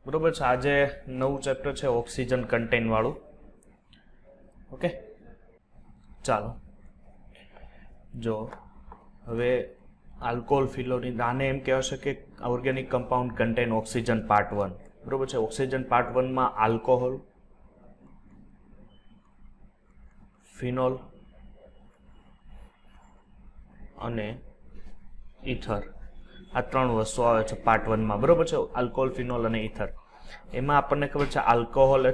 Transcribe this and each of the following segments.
બરોબર છે. આજે નવું ચેપ્ટર છે ઓક્સિજન કન્ટેન વાળું. ઓકે, ચાલો જો હવે આલ્કોહોલ ફિલોરિન, આને એમ કહેવાશે કે organic compound contain oxygen part 1. બરોબર છે. ઓક્સિજન પાર્ટ 1 માં આલ્કોહોલ, ફિનોલ અને ઇથર, આ ત્રણ વસ્તુ આવે છે પાર્ટ 1 માં. બરોબર છે. આલ્કોહોલ, ફિનોલ અને ઇથર. એમાં આપણને ખબર છે આલ્કોહોલ,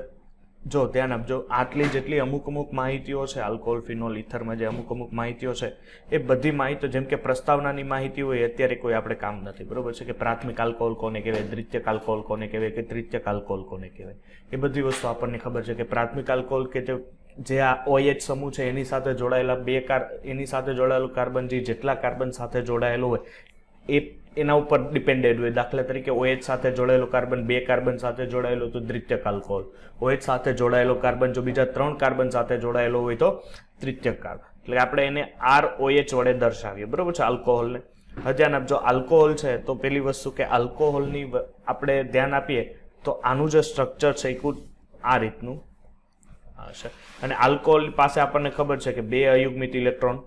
જો ધ્યાન આપજો, આટલી જેટલી અમુક માહિતીઓ છે આલ્કોહોલ, ફિનોલ, ઇથરમાં જે અમુક માહિતીઓ છે એ બધી માહિતીઓ, જેમ કે પ્રસ્તાવનાની માહિતી હોય અત્યારે કોઈ આપણે કામ નથી. બરોબર છે. કે પ્રાથમિક આલ્કોહોલ કોને કહેવાય, દ્વિતીયક આલ્કોહોલ કોને કહેવાય, કે તૃતીયક આલ્કોહોલ કોને કહેવાય, એ બધી વસ્તુ આપણને ખબર છે. કે પ્રાથમિક આલ્કોહોલ કે જે આ OH સમૂહ છે એની સાથે જોડાયેલા એની સાથે જોડાયેલું કાર્બન, જે જેટલા કાર્બન સાથે જોડાયેલું હોય એ એના ઉપર ડિપેન્ડેડ હોય. દાખલા તરીકે OH સાથે જોડાયેલો કાર્બન 2 કાર્બન સાથે જોડાયેલો તો દ્વિતીયક આલ્કોહોલ. OH સાથે જોડાયેલો કાર્બન જો બીજા 3 કાર્બન સાથે જોડાયેલો હોય તો તૃતીયક કાર્બન. એટલે આપણે એને ROH વડે દર્શાવીએ. બરોબર છે આલ્કોહોલને. હવે ધ્યાન આપજો, આલ્કોહોલ છે તો પેલી વસ્તુ કે આલ્કોહોલની આપણે ધ્યાન આપીએ તો આનું જે સ્ટ્રક્ચર છે એ કુલ આ રીતનું હશે. અને આલ્કોહોલ પાસે આપણને ખબર છે કે 2 અયુગ્મિત ઇલેક્ટ્રોન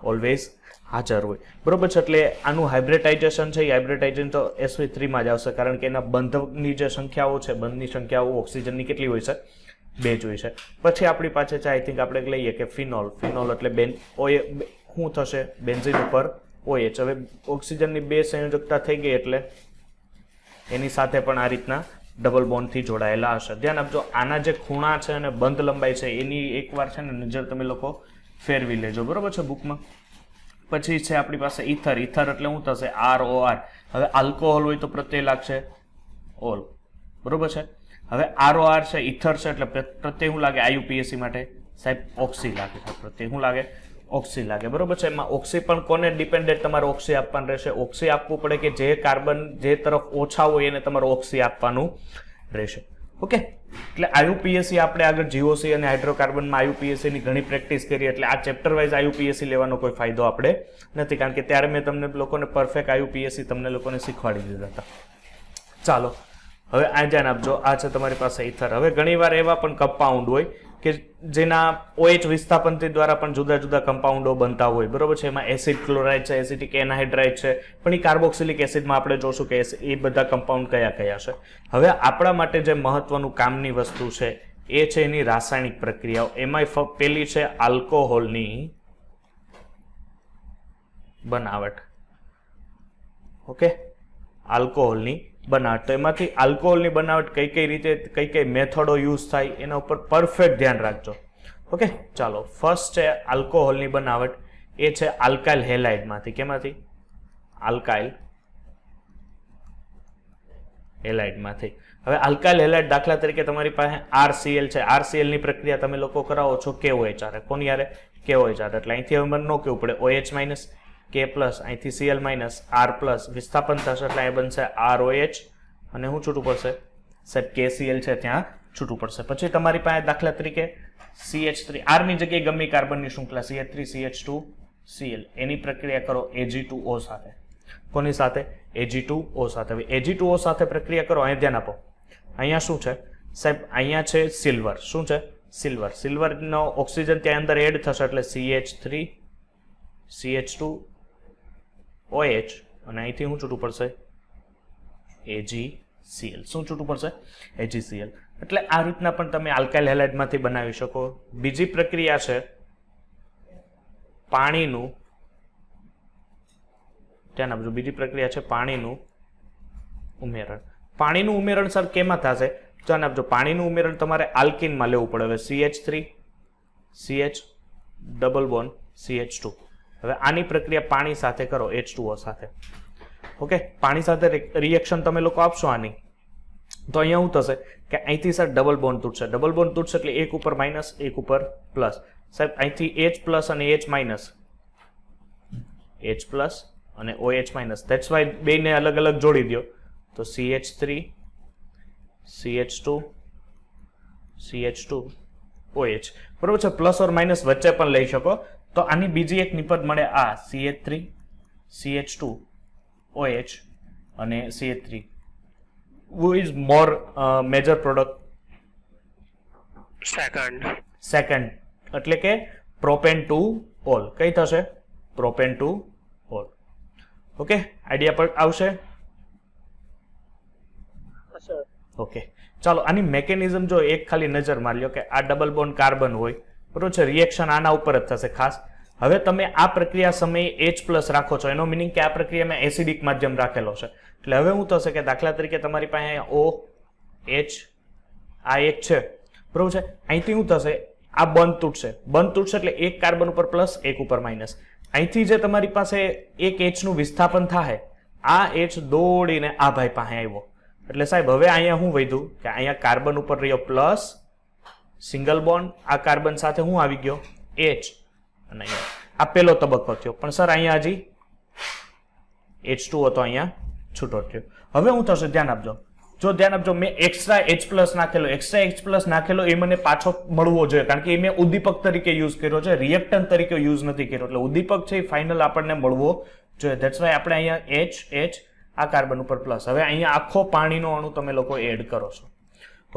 ઓલવેઝ હાજર હોય. બરોબર છે. એટલે આનું હાઇબ્રિડાઇઝેશન છે એ હાઇબ્રિડાઇઝેશન તો sp3 માં જ આવશે, કારણ કે એના બંધની જે સંખ્યાઓ છે, બંધની સંખ્યાઓ ઓક્સિજનની કેટલી હોય છે? 2 જ હોય છે. પછી આપણી પાસે છે આઈ થિંક આપણે લઈએ કે ફિનોલ. ફિનોલ એટલે શું થશે? બેન્ઝીન ઉપર OH. હવે ઓક્સિજનની 2 સંયોજકતા થઈ ગઈ એટલે એની સાથે પણ આ રીતના ડબલ બોન્ડથી જોડાયેલા હશે. ધ્યાન આપજો, આના જે ખૂણા છે અને બંધ લંબાઈ છે એની એકવાર છે ને નજર તમે લોકો ફેરવી લેજો. બરોબર છે બુકમાં. પછી છે આપણી પાસે ઇથર. ઇથર એટલે શું થશે? ROR. હવે આલ્કોહોલ હોય તો પ્રત્યય લાગશે ઓલ. બરોબર છે. હવે ROR છે, ઇથર છે એટલે પ્રત્યય શું લાગે? IUPAC માટે સાહેબ ઓક્સી લાગે. પ્રત્યય શું લાગે? ઓક્સી લાગે. બરોબર છે. એમાં ઓક્સી પણ કોને ડિપેન્ડેન્ટ તમારે ઓક્સી આપવાનું રહેશે? ઓક્સી આપવું પડે કે જે કાર્બન જે તરફ ઓછા હોય એને તમારે ઓક્સી આપવાનું રહેશે. ઓકે, એટલે IUPAC આપણે આગળ GOC અને હાઇડ્રોકાર્બનમાં IUPAC ની ઘણી પ્રેક્ટિસ કરી, એટલે આ ચેપ્ટર વાઇઝ IUPAC લેવાનો કોઈ ફાયદો આપણે નથી, કારણ કે ત્યારે મેં તમને લોકોને પરફેક્ટ IUPAC તમને લોકોને શીખવાડી દીધા હતા. ચાલો હવે આ ધ્યાન આપજો, આ છે તમારી પાસે ઇથર. હવે ઘણીવાર એવા પણ કમ્પાઉન્ડ હોય કે જેના OH વિસ્થાપનથી દ્વારા પણ જુદા જુદા કમ્પાઉન્ડો બનતા હોય. બરોબર છે. એમાં એસિડ ક્લોરાઇડ છે, એસિટિક એનહાઇડ્રાઇડ છે, પણ એ કાર્બોક્સિલિક એસિડમાં આપણે જોશું કે એ બધા કમ્પાઉન્ડ કયા કયા છે. હવે આપણા માટે જે મહત્વનું કામની વસ્તુ છે એ છે એની રાસાયણિક પ્રક્રિયાઓ. એમાં પેલી છે આલ્કોહોલની બનાવટ. ઓકે, આલ્કોહોલની બનાવટ. તો એમાંથી આલ્કોહોલની બનાવટ કઈ રીતે, કઈ મેથડો યુઝ થાય એના ઉપર પરફેક્ટ ધ્યાન રાખજો. ઓકે, ચાલો ફર્સ્ટ છે આલ્કોહોલની બનાવટ. એ છે આલ્કાઇલ હેલાઇડમાંથી. કેમાંથી? આલ્કાઇલ હેલાઇડમાંથી. હવે આલ્કાઇલ હેલાઇડ દાખલા તરીકે તમારી પાસે RCl છે. RCl ની પ્રક્રિયા તમે લોકો કરાવો છો KOH. કોની યારે? KOH. એટલે અહીંથી હવે મને ન કહેવું પડે OH- K+, અહીંથી Cl- R+, વિસ્થાપન થશે એટલે અહીં બનશે ROH અને શું છૂટું પડશે? સાહેબ KCl છે ત્યાં છૂટું પડશે. પછી તમારી પાસે દાખલા તરીકે CH3, R ની જગ્યાએ ગમે કાર્બનની શૃંખલા CH3, CH2, Cl, એની પ્રક્રિયા કરો Ag2O સાથે. કોની સાથે? Ag2O સાથે. હવે Ag2O સાથે પ્રક્રિયા કરો. અહીંયા ધ્યાન આપો, અહીંયા શું છે સાહેબ? અહીંયા છે સિલ્વર. શું છે? સિલ્વર. સિલ્વરનો ઓક્સિજન ત્યાં અંદર એડ થશે એટલે CH3, CH2, OH અને અહીંથી શું છૂટું પડશે? AgCl. શું છૂટું પડશે? AgCl. એટલે આ રીતના પણ તમે આલ્કાઇલ હેલાઇડમાંથી બનાવી શકો. બીજી પ્રક્રિયા છે પાણીનું. ધ્યાન આપજો, બીજી પ્રક્રિયા છે પાણીનું ઉમેરણ. પાણીનું ઉમેરણ સર કેમાં થશે? ધ્યાન આપજો, પાણીનું ઉમેરણ તમારે આલ્કીનમાં લેવું પડે. હવે CH3, CH double bond CH2. હવે આની પ્રક્રિયા પાણી સાથે કરો H2O સાથે. ઓકે, પાણી સાથે રિએક્શન તમે લોકો આપશો આની, તો અહીંયા શું થશે કે અહીંથી સર ડબલ બોન્ડ તૂટશે. ડબલ બોન્ડ તૂટશે એટલે એક ઉપર માઇનસ, એક ઉપર પ્લસ. સાહેબ અહીંથી H+ અને H- H+ અને OH-. ધેટ્સ વાય બેને અલગ અલગ જોડી દો તો CH3, CH2, CH2, OH. બરોબર છે. પ્લસ ઓર માઇનસ વચ્ચે પણ લઈ શકો. તો આની બીજી એક નિપજ મળે આ CH3, CH2, OH અને CH3, who is more major product? Second, એટલે કે પ્રોપેન ટુ ઓલ. કઈ થશે? Propane to all. Okay, idea પર આવશે? ઓકે, ચાલો આની મેકેનિઝમ જો એક ખાલી નજર મારી લો કે આ ડબલ બોન્ડ કાર્બન હોય, બરોબર છે, રિએક્શન આના ઉપર જ થશે ખાસ. હવે તમે આ પ્રક્રિયા સમયે H+ રાખો છો, એનો મિનિંગ કે આ પ્રક્રિયામાં એસિડિક માધ્યમ રાખેલો છે. એટલે હવે શું થશે કે દાખલા તરીકે તમારી પાસે અહીંયા OH આ એક છે, બરોબર છે, અહીંથી શું થશે, આ બંધ તૂટશે એટલે એક કાર્બન ઉપર પ્લસ, એક ઉપર માઇનસ. અહીંથી જે તમારી પાસે એક H નું વિસ્થાપન થાય, આ H દોડીને આ ભાઈ પાસે આવ્યો. એટલે સાહેબ હવે અહીંયા શું વધ્યું કે અહીંયા કાર્બન ઉપર રહ્યો પ્લસ સિંગલ બોન્ડ, આ કાર્બન સાથે હું આવી ગયો H, અને અહીંયા આ પેલો તબક્કો થયો. પણ સર અહીંયા હજી H2 હતો, અહીંયા છૂટો થયો. હવે શું થશે ધ્યાન આપજો, જો ધ્યાન આપજો, મેં એક્સ્ટ્રા H+ નાખેલો એ મને પાછો મળવો જોઈએ, કારણ કે એ મેં ઉદ્દીપક તરીકે યુઝ કર્યો છે, રિએક્ટન્ટ તરીકે યુઝ નથી કર્યો. એટલે ઉદ્દીપક છે એ ફાઇનલ આપણને મળવો જોઈએ. ધેટ્સ વાય આપણે અહીંયા H આ કાર્બન ઉપર પ્લસ. હવે અહીંયા આખો પાણીનો અણુ તમે લોકો એડ કરો છો.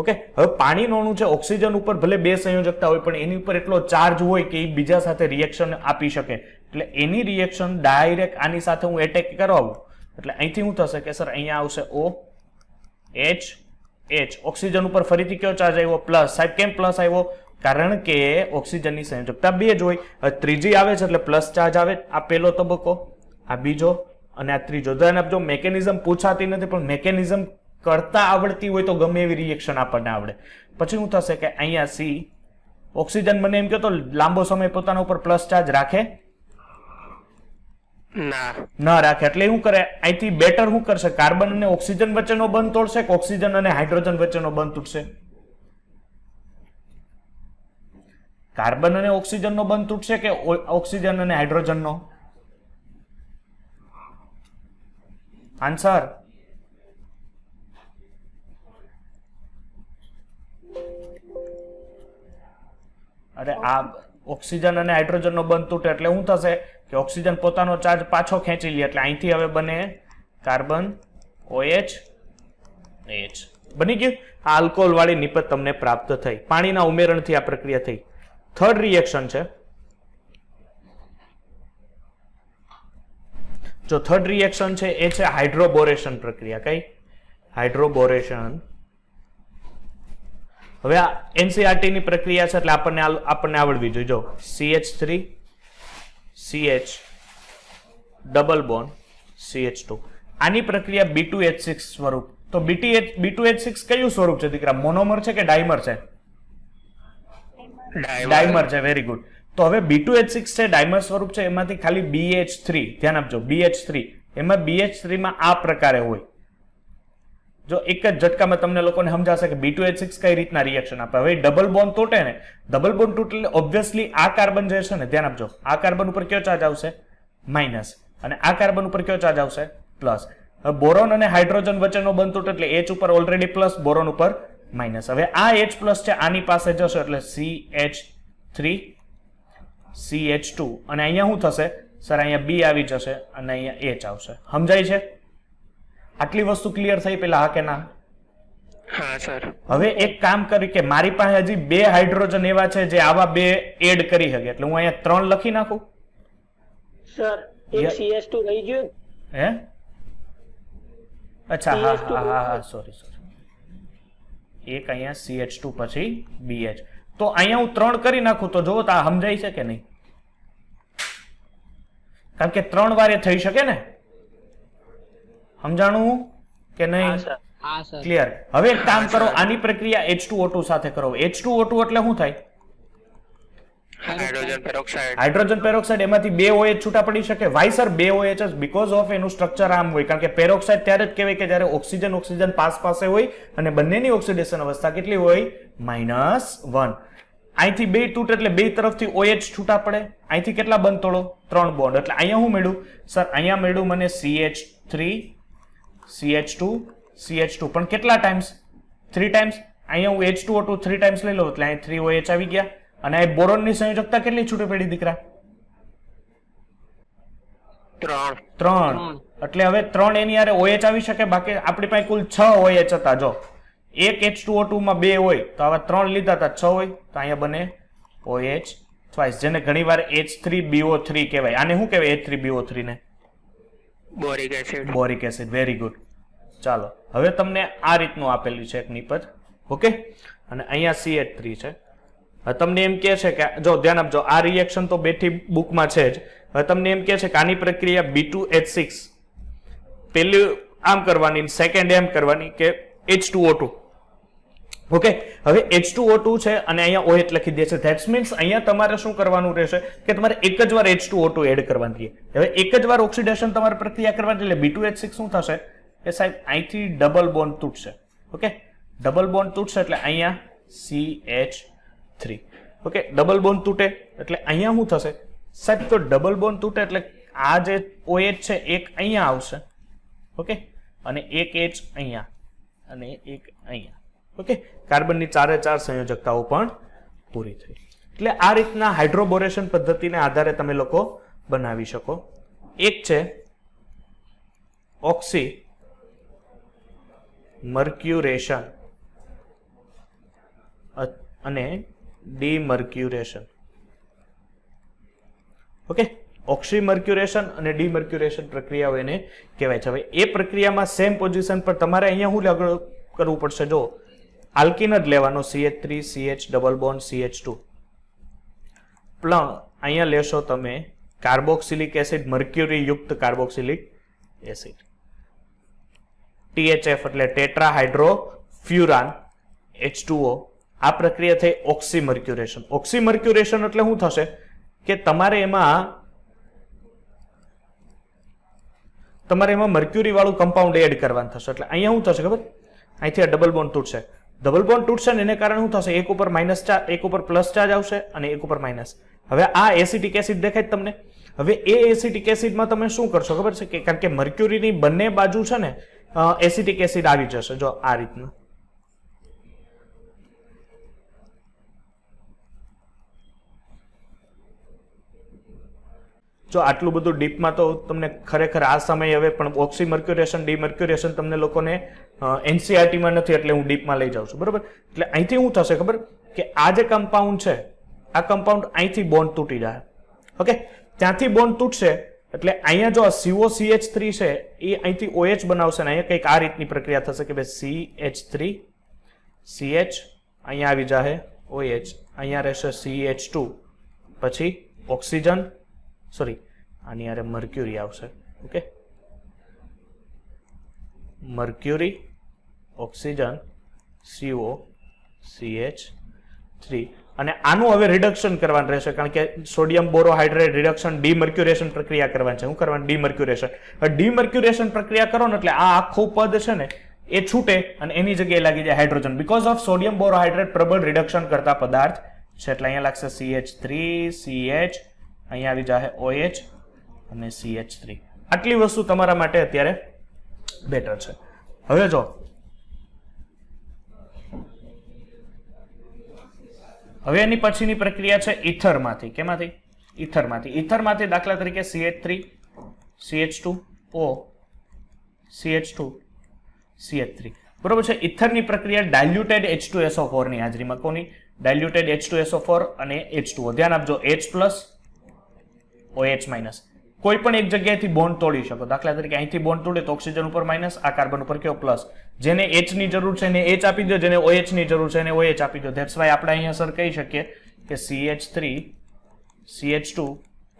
ઓકે, હવે પાણીનો અણુ છે ઓક્સિજન ઉપર ભલે બે સંયોજકતા હોય, પણ એની ઉપર એટલો ચાર્જ હોય કે એ બીજા સાથે રિએક્શન આપી શકે. એટલે એની રિએક્શન ડાયરેક્ટ આની સાથે હું એટેક કરાવું, એટલે અહીંથી શું થશે કે સર અહીંયા આવશે OH, ઓક્સિજન ઉપર ફરીથી કયો ચાર્જ આવ્યો? પ્લસ. સાહેબ કેમ પ્લસ આવ્યો? કારણ કે ઓક્સિજનની સંયોજકતા 2 જ હોય. હવે ત્રીજી આવે છે એટલે પ્લસ ચાર્જ આવે. આ પહેલો તબક્કો, આ બીજો અને આ ત્રીજો. ધ્યાન આપજો, મેકેનિઝમ પૂછાતી નથી, પણ મેકેનિઝમ કરતા આવડતી હોય તો ગમે એવી રિએક્શન આપણને આવડે. પછી શું થશે કે અહીંયા C, ઓક્સિજન મને એમ કહો તો લાંબો સમય પોતાના ઉપર પ્લસ ચાર્જ રાખે? ના રાખે. એટલે શું કરે, અહીંથી બેટર શું કરશે, કાર્બન અને ઓક્સિજન વચ્ચેનો બંધ તોડશે કે ઓક્સિજન અને હાઇડ્રોજન વચ્ચેનો બંધ તૂટશે? કાર્બન અને ઓક્સિજનનો બંધ તૂટશે કે ઓક્સિજન અને હાઇડ્રોજનનો? આન્સર? અરે આ ઓક્સિજન અને હાઇડ્રોજનનો બંધ તૂટે એટલે શું થશે કે ઓક્સિજન પોતાનો ચાર્જ પાછો ખેંચી લે. એટલે અહીંથી હવે બને કાર્બન OH, બની ગયું. આ આલ્કોહોલ વાળી નિપજ તમને પ્રાપ્ત થઈ, પાણીના ઉમેરણથી આ પ્રક્રિયા થઈ. થર્ડ રિએક્શન છે, જો થર્ડ રિએક્શન છે એ છે હાઇડ્રોબોરેશન પ્રક્રિયા. કઈ? હાઇડ્રોબોરેશન. હવે આ NCERT ની પ્રક્રિયા છે એટલે આપણને આવડવી જોઈએ. જો CH3 CH double bond CH2, આની પ્રક્રિયા B2H6 સ્વરૂપ. તો B2H6 કયું સ્વરૂપ છે દીકરા? મોનોમર છે કે ડાયમર છે? ડાયમર છે. Very good. તો હવે B2H6 છે, ડાયમર સ્વરૂપ છે, એમાંથી ખાલી BH3, ધ્યાન આપજો, BH3, એમાં BH3 માં આ પ્રકારે હોય. જો એક જ ઝટકામાં તમને લોકોને સમજાશે કે B2H6 કઈ રીતના રિએક્શન આપે. હવે ડબલ બોન્ડ તૂટે ને, ડબલ બોન્ડ તૂટે એટલે ઓબ્વિયસલી આ કાર્બન જે છે ને, ધ્યાન આપજો, આ કાર્બન ઉપર કયો ચાર્જ આવશે? માઇનસ. અને આ કાર્બન ઉપર કયો ચાર્જ આવશે? પ્લસ. હવે બોરોન અને હાઇડ્રોજન વચ્ચેનો બંધ તૂટે એટલે H ઉપર ઓલરેડી પ્લસ, બોરોન ઉપર માઇનસ. હવે આ H+ છે આની પાસે જશે એટલે CH3 CH2, અને અહીંયા શું થશે સર? અહીંયા B આવી જશે અને અહીંયા H આવશે. સમજાય છે? આટલી વસ્તુ ક્લિયર થઈ પેલા? હા કે ના? હા સર. હવે એક કામ કરી કે મારી પાસે હજી 2 હાઇડ્રોજન એવા છે જે આવા 2 એડ કરી શકે, એટલે હું અહીંયા 3 લખી નાખું. સર એક CH2 રહી ગયું. હે? અચ્છા, હા, સોરી. એક અહીંયા CH2 પછી BH. તો અહીંયા હું 3 કરી નાખું તો જો તો આ સમજાય છે કે નહીં? કારણ કે 3 વાર એ થઈ શકે ને. સમજાણું કે નહીં? ક્લિયર. હવે એક કામ કરો, આની પ્રક્રિયા H2O2 સાથે કરો. H2O2 એટલે શું થાય? Hydrogen peroxide. એમાંથી 2 OH છૂટા પડી શકે. વાય સર 2 OH જ? બીકોઝ ઓફ એનું સ્ટ્રક્ચર આમ હોય. કારણ કે પેરોક્સાઇડ ત્યારે જ કહેવાય કે જ્યારે ઓક્સિજન પાસે હોય અને બંનેની ઓક્સિડેશન અવસ્થા કેટલી હોય? -1. અહીંથી 2 તૂટે એટલે 2 તરફથી OH છૂટા પડે. અહીંથી કેટલા બંધ તોડો? 3 બોન્ડ. એટલે અહીંયા શું મળ્યું સર? અહીંયા મળ્યું મને CH3 CH2 CH2, પણ કેટલા ટાઈમ્સ? 3 ટાઈમ્સ. અહીંયા હું H2O2 3 ટાઈમ્સ લઈ લઉં એટલે અહીં 3 OH આવી ગયા. અને આ બોરોનની સંયોજકતા કેટલી છૂટી પડી દીકરા? 3. એટલે હવે 3 એની હારે OH આવી શકે, બાકી આપણી પાસે કુલ 6 OH હતા. જો એક H2O2 માં 2 હોય તો આવા 3 લીધા હતા, 6 હોય તો અહીંયા બને OH ટ્વાઇસ, જેને ઘણીવાર H3BO3 કહેવાય. આને શું કહેવાય H3BO3 ને? Boric acid. Boric acid. Very good. ચાલો હવે તમને આ રીતનું આપેલું છે એક નિપજ. ઓકે, અને અહીંયા CH3 છે. હવે તમને એમ કહે છે કે જો ધ્યાન આપજો, આ રિએક્શન તો બેઠી બુકમાં છે જ. હવે તમને એમ કહે છે કે આની પ્રક્રિયા B2H6 પહેલી આમ કરવાની, સેકન્ડ એમ કરવાની કે H2O2. ઓકે, હવે H2O2 છે અને અહીંયા OH લખી દે છે. ધેટ્સ મીન્સ અહીંયા તમારે શું કરવાનું રહેશે કે તમારે એક જ વાર H2O2 એડ કરવાની છે. હવે એક જ વાર ઓક્સિડેશન તમારે પ્રક્રિયા કરવાની, એટલે B2H6 શું થશે કે સાહેબ અહીંથી ડબલ બોન્ડ તૂટશે. ઓકે, ડબલ બોન્ડ તૂટશે એટલે અહીંયા CH3. ઓકે, ડબલ બોન્ડ તૂટે એટલે અહીંયા શું થશે સાહેબ? તો ડબલ બોન્ડ તૂટે એટલે આ જે OH છે એક અહીંયા આવશે. ઓકે, અને એક H અહીંયા અને એક અહીંયા. ઓકે, કાર્બનની 4 સંયોજકતાઓ પણ પૂરી થઈ. એટલે આ રીતના હાઇડ્રોબોરેશન પદ્ધતિને આધારે તમે લોકો બનાવી શકો. એક છે ઓક્સી મર્ક્યુરેશન અને ડીમર્ક્યુરેશન. ઓકે, ઓક્સીમર્ક્યુરેશન અને ડીમર્ક્યુરેશન પ્રક્રિયાઓ એને કહેવાય છે. હવે એ પ્રક્રિયામાં સેમ પોઝિશન પર તમારે અહીંયા શું લાગુ કરવું પડશે? જો આલ્કિન જ લેવાનો, CH3 CH double bond CH2 plus અહીંયા લેશો તમે કાર્બોક્સિલિક એસિડ, મર્ક્યુરી યુક્ત કાર્બોક્સિલિક એસિડ, THF એટલે ટેટ્રાહાઇડ્રોફ્યુરાન H2O. આ પ્રક્રિયા થઈ ઓક્સીમર્ક્યુરેશન. ઓક્સીમર્ક્યુરેશન એટલે શું થશે કે તમારે એમાં મર્ક્યુરી વાળું કમ્પાઉન્ડ એડ કરવાનું થશે. એટલે અહીંયા શું થશે ખબર? અહીંથી આ ડબલ બોન્ડ તૂટશે. ડબલ બોન્ડ તૂટશે ને એને કારણે શું થશે? એક ઉપર માઇનસ ચાર્જ, એક ઉપર પ્લસ ચાર્જ આવશે અને એક ઉપર માઇનસ. હવે આ એસિટિક એસિડ દેખાય તમને. હવે એ એસિટિક એસિડમાં તમે શું કરશો ખબર છે કે કારણ કે મર્ક્યુરીની બંને બાજુ છે ને એસિટિક એસિડ આવી જશે. જો આ રીતના જો આટલું બધું ડીપમાં તો તમને ખરેખર આ સમય હવે પણ ઓક્સીમર્ક્યુરેશન ડીમર્ક્યુરેશન તમને લોકોને NCERT-માં નથી, એટલે હું ડીપમાં લઈ જાઉં છું. બરોબર, એટલે અહીંથી શું થશે ખબર કે આ જે કમ્પાઉન્ડ છે આ કમ્પાઉન્ડ અહીંથી બોન્ડ તૂટી જાય. ઓકે, ત્યાંથી બોન્ડ તૂટશે એટલે અહીંયા જો COCH3 છે એ અહીંથી OH બનાવશે ને અહીંયા કંઈક આ રીતની પ્રક્રિયા થશે કે ભાઈ CH3 CH અહીંયા આવી જાય OH, અહીંયા રહેશે CH2, પછી ઓક્સિજન સોરી આની યારે મર્ક્યુરી આવશે. Okay, mercury oxygen CO CH3 અને આનું હવે રિડક્શન કરવાનું રહેશે કારણ કે સોડિયમ બોરોહાઇડ્રેટ રિડક્શન ડીમર્ક્યુરેશન પ્રક્રિયા કરવાની છે. શું કરવાનું? ડીમર્ક્યુરેશન. ડીમર્ક્યુરેશન પ્રક્રિયા કરો ને એટલે આ આખું પદ છે ને એ છૂટે અને એની જગ્યાએ લાગી જાય હાઇડ્રોજન. બીકોઝ ઓફ સોડિયમ બોરોહાઇડ્રેટ પ્રબળ રિડક્શન કરતા પદાર્થ છે એટલે અહીંયા લાગશે CH3 CH, અહીંયા આવી જાય OH અને CH3. આટલી વસ્તુ તમારા માટે અત્યારે બેટર છે. હવે જો હવે એની પછીની પ્રક્રિયા છે ઇથરમાંથી. કેમાંથી? ઇથરમાંથી. ઇથરમાંથી દાખલા તરીકે CH3 CH2O CH2 CH3. બરોબર છે. ઇથરની પ્રક્રિયા ડાયલ્યુટેડ H2SO4 ની હાજરીમાં. કોની? ડાયલ્યુટેડ H2SO4 અને H2O. ધ્યાન આપજો, H+ OH-. કોઈ પણ એક જગ્યાએથી બોન્ડ તોડી શકો. દાખલા તરીકે અહીંથી બોન્ડ તોડે તો ઓક્સિજન ઉપર માઇનસ, આ કાર્બન ઉપર કેવો પ્લસ. જેને H ની જરૂર છે એને H આપી દો, જેને OH ની જરૂર છે એને OH આપી દો. ધેટ્સ વાય આપણે અહીંયા સર કહી શકીએ કે CH3 CH2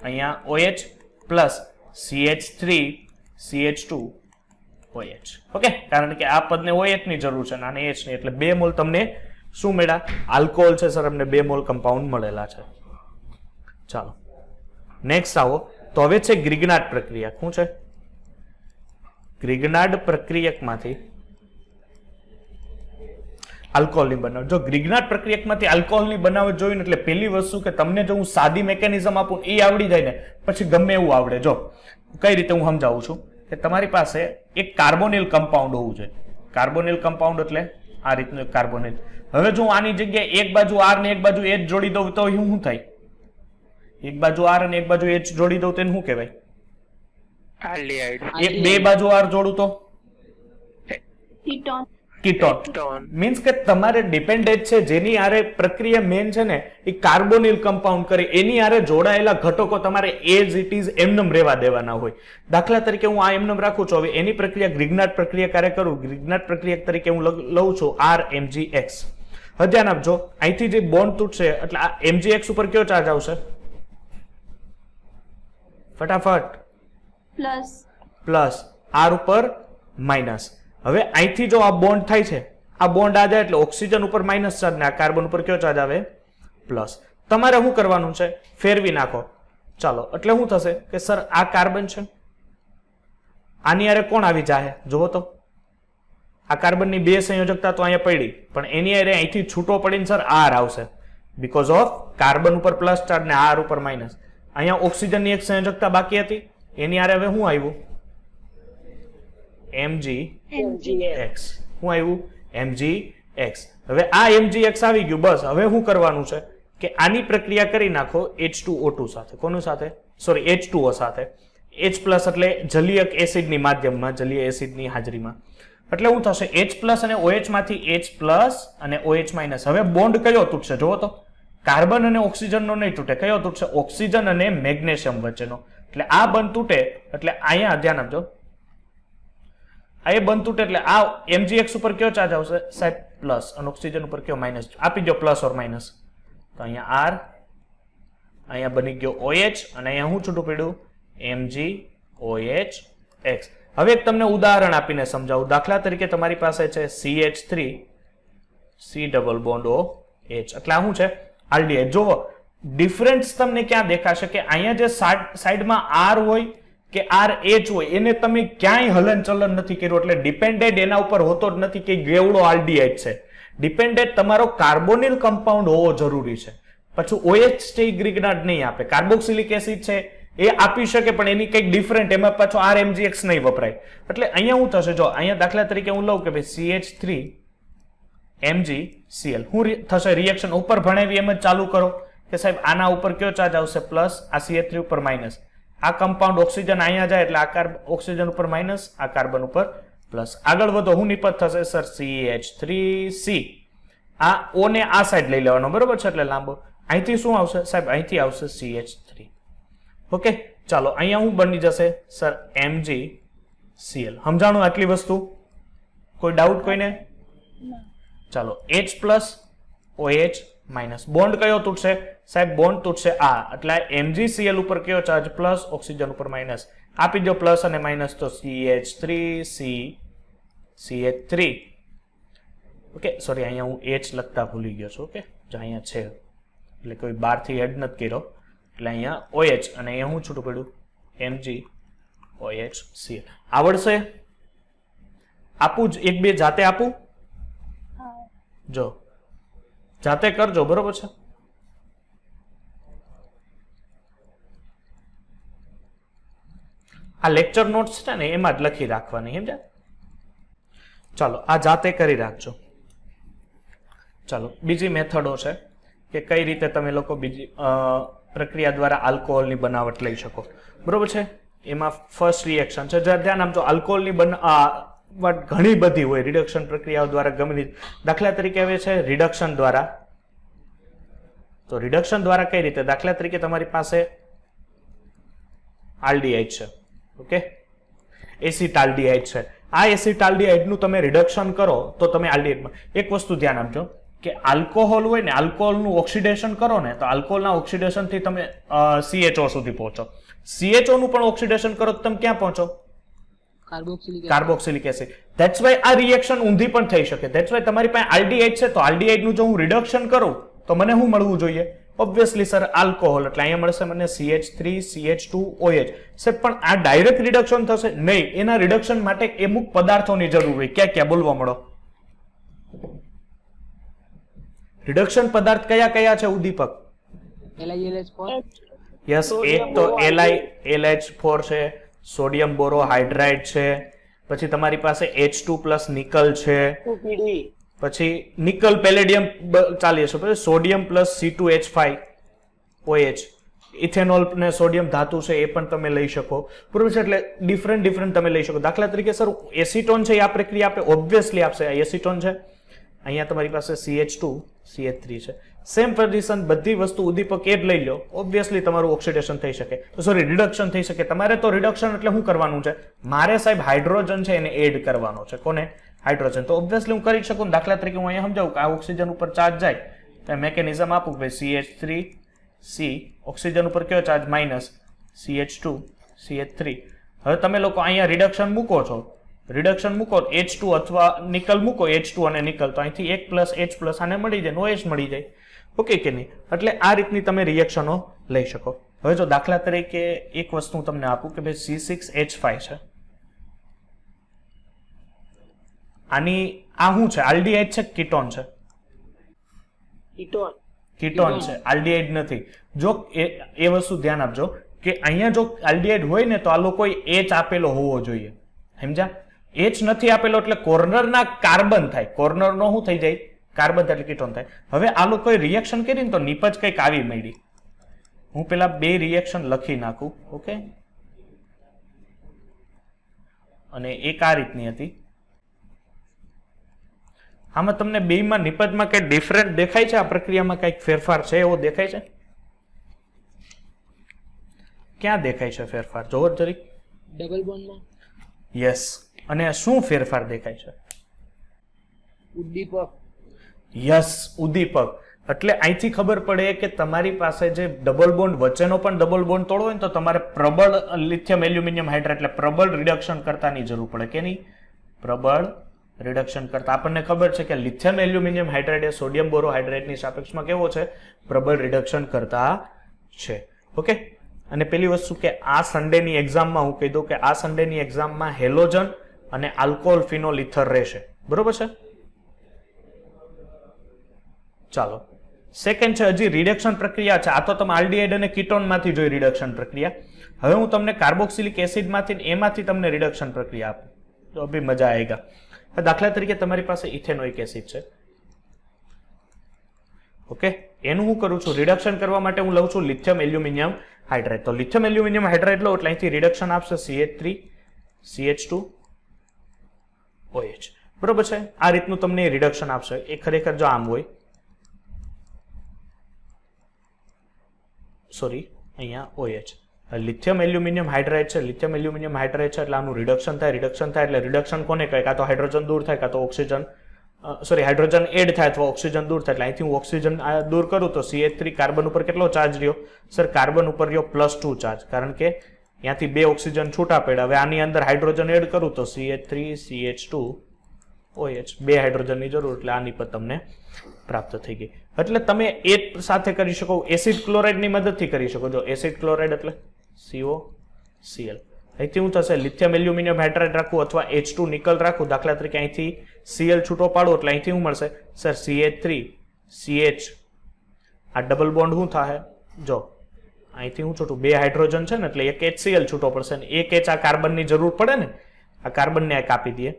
અહીંયા OH plus CH3 CH2 OH. Okay, કારણ કે આ પદને OH ની જરૂર છે અને H ની, એટલે 2 મોલ તમને શું મળ્યા? આલ્કોહોલ છે સર, અમને 2 મોલ કમ્પાઉન્ડ મળેલા છે. ચાલો નેક્સ્ટ આવો તો હવે છે ગ્રિગ્નાર્ડ પ્રક્રિયા. શું છે? ગ્રિગ્નાર્ડ પ્રક્રિયકમાંથી આલ્કોહોલની બનાવટ. જો ગ્રિગ્નાર્ડ પ્રક્રિયકમાંથી આલ્કોહોલની બનાવટ જોઈને એટલે પહેલી વસ્તુ કે તમને જો હું સાદી મેકેનિઝમ આપું એ આવડી જાય ને પછી ગમે એવું આવડે. જો કઈ રીતે હું સમજાવું છું કે તમારી પાસે એક કાર્બોનિલ કમ્પાઉન્ડ હોવું જોઈએ. કાર્બોનિલ કમ્પાઉન્ડ એટલે આ રીતનું એક કાર્બોનિલ. હવે જો આની જગ્યાએ એક બાજુ R ને એક બાજુ H જોડી દઉં તો શું થાય? એક બાજુ R અને એક બાજુ H જોડી દઉં તેને શું કહેવાય? આલ્ડિહાઇડ એક બે બાજુ આર જોડું તો કીટોન કીટોન ટોન મીન્સ કે તમારે ડિપેન્ડન્ટ છે જેની આરે પ્રક્રિયા મેન છે ને એ કાર્બોનિલ કમ્પાઉન્ડ કરે એની આરે જોડાયેલા ઘટકો તમારે એઝ ઇટ ઇઝ એમનેમ રહેવા દેવાના હોય. દાખલા તરીકે હું આ એમનેમ રાખું છું. હવે એની પ્રક્રિયા ગ્રિગ્નાર્ડ પ્રક્રિયા કાર્ય કરું. ગ્રિગ્નાર્ડ પ્રક્રિયા તરીકે હું લઉં છું RMgX. હવે ધ્યાન આપજો, અહીંથી જે બોન્ડ તૂટશે એટલે આ MgX ઉપર કયો ચાર્જ આવશે? ફટાફટ પ્લસ, R ઉપર માઇનસ. હવે અહીંથી જો આ બોન્ડ થાય છે, આ બોન્ડ આ જાય એટલે ઓક્સિજન ઉપર માઇનસ ચાર્જ ને આ કાર્બન ઉપર કયો ચાર્જ આવે? પ્લસ. તમારે શું કરવાનું છે? ફેરવી નાખો. ચાલો, એટલે શું થશે કે સર આ કાર્બન છે, આની હારે કોણ આવી જાય? જુઓ તો, આ કાર્બનની બે સંયોજકતા તો અહીંયા પડી, પણ એની હારે અહીંથી છૂટો પડીને સર R આવશે, બીકોઝ ઓફ કાર્બન ઉપર પ્લસ ચાર્જ ને R ઉપર માઇનસ. અહીંયા ઓક્સિજનની એક સંયોજકતા બાકી હતી, એની હારે હવે શું આવ્યું? MgX. શું આવ્યું? MgX. હવે આ MgX આવી ગયું. બસ હવે શું કરવાનું છે કે આની પ્રક્રિયા કરી નાખો H2O2 સાથે. કોનું સાથે? સોરી, H2O સાથે. H પ્લસ એટલે જલીયક એસિડની માધ્યમમાં, જલીય એસિડની હાજરીમાં. એટલે શું થશે? H અને OH માંથી H પ્લસ અને OH માઇનસ. હવે બોન્ડ કયો તૂટશે? જુઓ તો, કાર્બન અને ઓક્સિજનનો નહીં તૂટે. કયો તૂટશે? ઓક્સિજન અને મેગ્નેશિયમ વચ્ચેનો. એટલે આ બંધ તૂટે એટલે અહીંયા ધ્યાન આપજો, આ એ બંધ તૂટે એટલે આ MgX ઉપર કયો ચાર્જ આવશે? સાહેબ પ્લસ, અને ઓક્સિજન ઉપર કયો? માઇનસ. આપી દો પ્લસ ઓર માઇનસ. તો અહીંયા R, અહીંયા બની ગયો OH, અને અહીંયા શું છૂટું પડ્યું? MgOH X. હવે એક તમને ઉદાહરણ આપીને સમજાવું. દાખલા તરીકે તમારી પાસે છે CH3 C double bond OH. એટલે આ શું છે? આલ્ડિહાઇડ. જુઓ, ડિફરન્સ તમને ક્યાં દેખાશે કે અહીંયા જે સાઈડમાં R હોય કે RH હોય એને તમે ક્યાંય હલન ચલન નથી કર્યું, એટલે ડિપેન્ડેન્ટ એના ઉપર હોતો જ નથી કે ગેવડો આલ્ડિહાઇડ છે. ડિપેન્ડેન્ટ તમારો કાર્બોનિલ કમ્પાઉન્ડ હોવો જરૂરી છે. પછી OH છે એ ગ્રિગ્નાર્ડ નહીં આપે. કાર્બોક્સિલિક એસિડ છે એ આપી શકે, પણ એની કંઈક ડિફરન્ટ, એમાં પાછો RMgX નહીં વપરાય. એટલે અહીંયા શું થશે? જો અહીંયા દાખલા તરીકે હું લઉં કે ભાઈ CH3 MgCl, શું થશે? રિએક્શન ઉપર ભણાવી એમ જ ચાલુ કરો કે સાહેબ આના ઉપર કયો ચાર્જ આવશે? પ્લસ, આ CH3 ઉપર માઇનસ. આ કમ્પાઉન્ડ ઓક્સિજન અહીંયા જાય એટલે આ ઓક્સિજન ઉપર માઇનસ, આ કાર્બન ઉપર પ્લસ. આગળ વધો, શું નિપત થશે સર? CH3C. આ O ને આ સાઈડ લઈ લેવાનો, બરોબર છે? એટલે લાંબો. અહીંથી શું આવશે સાહેબ? અહીંથી આવશે CH3. ઓકે, ચાલો અહીંયા શું બની જશે સર? MgCl. સમજાણું આટલી વસ્તુ? કોઈ ડાઉટ કોઈને? ચાલો, H plus OH minus. Bond કયો તૂટશે સાહેબ? બોન્ડ તૂટશે આ. એટલે MgCl ઉપર કયો ચાર્જ? પ્લસ, ઓક્સિજન ઉપર માઇનસ. આપી દો પ્લસ અને માઇનસ, તો CH3C CH3. ઓકે, સોરી, અહીંયા હું H લખતા ભૂલી ગયો છું. ઓકે, જો અહીંયા છે એટલે કોઈ બહારથી એડ નથી કર્યો, એટલે અહીંયા OH અને અહીંયા હું છૂટું પડ્યું? MgOHCl. આવડશે? આપું જ? એક બે જાતે આપું? જો જાતે કરજો, બરોબર છે? આ લેક્ચર નોટ્સ છે ને એમાં જ લખી રાખવાની, સમજ્યા? ચાલો, આ જાતે કરી રાખજો. ચાલો, બીજી મેથડો છે કે કઈ રીતે તમે લોકો બીજી પ્રક્રિયા દ્વારા આલ્કોહોલની બનાવટ લઈ શકો, બરોબર છે? એમાં ફર્સ્ટ રિએક્શન છે, ધ્યાન આપજો. આલ્કોહોલની ઘણી બધી હોય રિડક્શન પ્રક્રિયાઓ દ્વારા, ગમે દાખલા તરીકે હવે છે રિડક્શન દ્વારા. તો રિડક્શન દ્વારા કઈ રીતે? દાખલા તરીકે તમારી પાસે આલ્ડિહાઇડ છે, ઓકે, એસિટાલ્ડિહાઇડ છે. આ એસિટાલ્ડિહાઇડનું તમે રિડક્શન કરો તો તમે આલ્ડિહાઇડમાં એક વસ્તુ ધ્યાન આપજો કે આલ્કોહોલ હોય ને, આલ્કોહોલનું ઓક્સિડેશન કરો ને, તો આલ્કોહોલના ઓક્સિડેશનથી તમે CHO સુધી પહોંચો. CHO નું પણ ઓક્સિડેશન કરો તો તમે ક્યાં પહોંચો? Carboxylic acid. ધેટ્સ વાય આ રિએક્શન ઊંધી પણ થઈ શકે. ધેટ્સ વાય તમારી પાસે આલ્ડિહાઇડ છે તો આલ્ડિહાઇડનું જો હું રિડક્શન કરું તો મને શું મળવું જોઈએ? Obviously sir alcohol. એટલે અહીંયા મળશે મને CH3 CH2 OH. સાહેબ પણ આ ડાયરેક્ટ રિડક્શન થશે નહીં, એના રિડક્શન માટે અમુક પદાર્થોની જરૂર હોય. ક્યાં ક્યાં બોલવા મળો? રિડક્શન પદાર્થ કયા કયા છે ઉદ્દીપક? યસ, એક તો LiLH4 છે, સોડિયમ બોરોહાઇડ્રાઇડ છે, પછી તમારી પાસે H2 પ્લસ નિકલ છે, પછી નિકલ પેલેડિયમ ચાલી હશે, પછી sodium plus C2H5 OH, ethanol ને સોડિયમ ધાતુ છે એ પણ તમે લઈ શકો, બરોબર છે. એટલે ડિફરન્ટ તમે લઈ શકો. દાખલા તરીકે સર એસિટોન છે, આ પ્રક્રિયા આપે ઓબ્વિયસલી આપશે. આ એસિટોન છે, અહીંયા તમારી પાસે CH2 CH3 છે. સેમ પોઝિશન, બધી વસ્તુ ઉદ્દીપક એ જ લઈ લો, ઓબ્વિયસલી તમારું ઓક્સિડેશન થઈ શકે, સોરી રિડક્શન થઈ શકે. તમારે તો રિડક્શન એટલે શું કરવાનું છે? મારે સાહેબ હાઇડ્રોજન છે એને એડ કરવાનો છે. કોને? હાઇડ્રોજન. તો ઓબ્વિયસલી હું કરી શકું. દાખલા તરીકે હું અહીંયા સમજાવું કે આ ઓક્સિજન ઉપર ચાર્જ જાય તો મેકેનિઝમ આપું કે CH3C, ઓક્સિજન ઉપર કયો ચાર્જ? Minus, CH2 CH3. હવે તમે લોકો અહીંયા રિડક્શન મૂકો છો, રિડક્શન મૂકો H2 અથવા નિકલ મૂકો, H2 અને નિકલ, તો અહીંથી 1 H આને મળી જાય, OH મળી જાય. ઓકે કે નહીં? એટલે આ રીતની તમે રિએક્શનો લઈ શકો. હવે જો દાખલા તરીકે એક વસ્તુ હું તમને આપું કે ભાઈ C6H5 છે, આની આ શું છે? આલ્ડીહાઇડ છે, કીટોન છે? કીટોન છે, આલ્ડીહાઇડ નથી. જો એ વસ્તુ ધ્યાન આપજો કે અહીંયા જો આલ્ડીહાઇડ હોય ને તો આ લોકોએ H આપેલો હોવો જોઈએ, સમજ્યા? H નથી આપેલો એટલે કોર્નરના કાર્બન થાય, કોર્નરનો શું થઈ જાય? કાર્બન થાય એટલે કીટોન થાય. હવે આ લોકોએ રિએક્શન કરી ને તો નીપજ કંઈક આવી મળી. હું પેલા બે રિએક્શન લખી નાખું, ઓકે? અને એક આ રીતની હતી. આમાં તમને બેમાં નિપજમાં કઈ ડિફરન્ટ દેખાય છે? આ પ્રક્રિયામાં કઈક ફેરફાર છે એવો દેખાય છે? ક્યાં દેખાય છે ફેરફાર? જોવો જરીક. ડબલ બોન્ડમાં. યસ. અને શું ફેરફાર દેખાય છે? ઉદ્દીપક. યસ, ઉદ્દીપક. એટલે અહીંથી ખબર પડે કે તમારી પાસે જે ડબલ બોન્ડ વચ્ચેનો પણ ડબલ બોન્ડ તોડવો હોય ને તો તમારે પ્રબળ લિથિયમ એલ્યુમિનિયમ હાઇડ્રેટ એટલે પ્રબળ રિડક્શન કરતાની જરૂર પડે કે નહીં? પ્રબળ રિડક્શન કરતા. આપણને ખબર છે કે લિથિયમ એલ્યુમિનિયમ હાઇડ્રેટ એ સોડિયમ બોરોહાઇડ્રેટની સાપેક્ષમાં કેવો છે? પ્રબળ રિડક્શન કરતા છે. ઓકે. અને પેલી વસ્તુ કે આ સન્ડેની એક્ઝામમાં હું કહી દઉં કે આ સન્ડેની એક્ઝામમાં હેલોજન અને આલ્કોહોલ ફિનોલ ઇથર રહેશે, બરોબર છે? ચાલો, સેકન્ડ છે હજી રિડક્શન પ્રક્રિયા છે. આ તો તમે આલ્ડીહાઇડ અને કીટોન માંથી જોઈ રિડક્શન પ્રક્રિયા. હવે હું તમને કાર્બોક્સિલિક એસિડ માંથી એમાંથી તમને રિડક્શન પ્રક્રિયા આપું તો અભી મજા આएगा. દાખલા તરીકે તમારી પાસે ઇથેનોઇક એસિડ છે, ઓકે? એનું હું કરું છું રિડક્શન કરવા માટે હું લઉં છું લિથિયમ એલ્યુમિનિયમ હાઇડ્રેટ. તો લિથિયમ એલ્યુમિનિયમ હાઇડ્રેટ લો એટલે અહીંથી રિડક્શન આપશે CH3 CH2 OH, બરોબર છે? આ રીતનું તમને રિડક્શન આપશે. એ ખરેખર જો આમ હોય, સોરી અહીંયા OH, લિથિયમ એલ્યુમિનિયમ હાઇડ્રેટ છે, લિથિયમ એલ્યુમિનિયમ હાઇડ્રેટ છે એટલે આનું રિડક્શન થાય. રિડક્શન થાય એટલે રિડક્શન કોને કહે? કાં તો હાઇડ્રોજન દૂર થાય, કાં તો ઓક્સિજન, સોરી હાઇડ્રોજન એડ થાય અથવા ઓક્સિજન દૂર થાય. એટલે અહીંથી હું ઓક્સિજન દૂર કરું તો CH3 કાર્બન ઉપર કેટલો ચાર્જ રહ્યો? સર કાર્બન ઉપર રહ્યો +2 ચાર્જ, કારણ કે ત્યાંથી બે ઓક્સિજન છૂટા પડ્યા. હવે આની અંદર હાઇડ્રોજન એડ કરું તો CH3 CH2 OH, બે હાઇડ્રોજનની જરૂર એટલે આની પર તમને પ્રાપ્ત થઈ ગઈ. એટલે તમે એ સાથે કરી શકો, એસિડ ક્લોરાઇડની મદદથી કરી શકો. જો એસિડ ક્લોરાઇડ એટલે COCl. અહીંથી શું થશે? લિથિયમ એલ્યુમિનિયમ હાઇડ્રેટ રાખવું અથવા H2 નિકલ રાખવું. દાખલા તરીકે અહીંથી Cl છૂટો પાડો એટલે અહીંથી શું મળશે? સર CH3 CH, આ ડબલ બોન્ડ શું થાય? જો અહીંથી હું છૂટું, બે હાઇડ્રોજન છે ને એટલે એક HCl છૂટો પડશે ને એક H, આ કાર્બનની જરૂર પડે ને, આ કાર્બનને આ કાપી દઈએ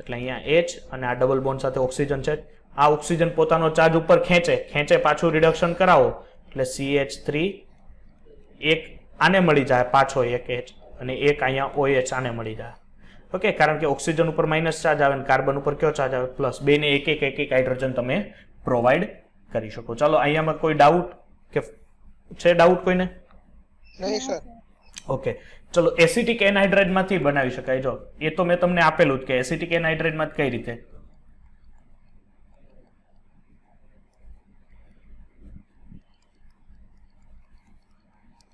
એટલે અહીંયા H અને આ ડબલ બોન્ડ સાથે ઓક્સિજન છે. આ ઓક્સિજન પોતાનો ચાર્જ ઉપર ખેંચે પાછું રિડક્શન કરાવો એટલે CH3 એક આને મળી જાય પાછો એક H અને એક અહીંયા OH આને મળી જાય. ઓકે, કારણ કે ઓક્સિજન ઉપર માઇનસ ચાર્જ આવે ને કાર્બન ઉપર કયો ચાર્જ આવે? પ્લસ. બેને એક એક હાઇડ્રોજન તમે પ્રોવાઈડ કરી શકો. ચાલો, અહીંયામાં કોઈ ડાઉટ કે છે? ડાઉટ કોઈને? નહીં સર. ઓકે, ચલો. એસિટિક એનહાઇડ્રેટ માંથી બનાવી શકાય. જો એ તો મેં તમને આપેલું જ કે એસિટિક એનહાઇડ્રેટ માં કઈ રીતે.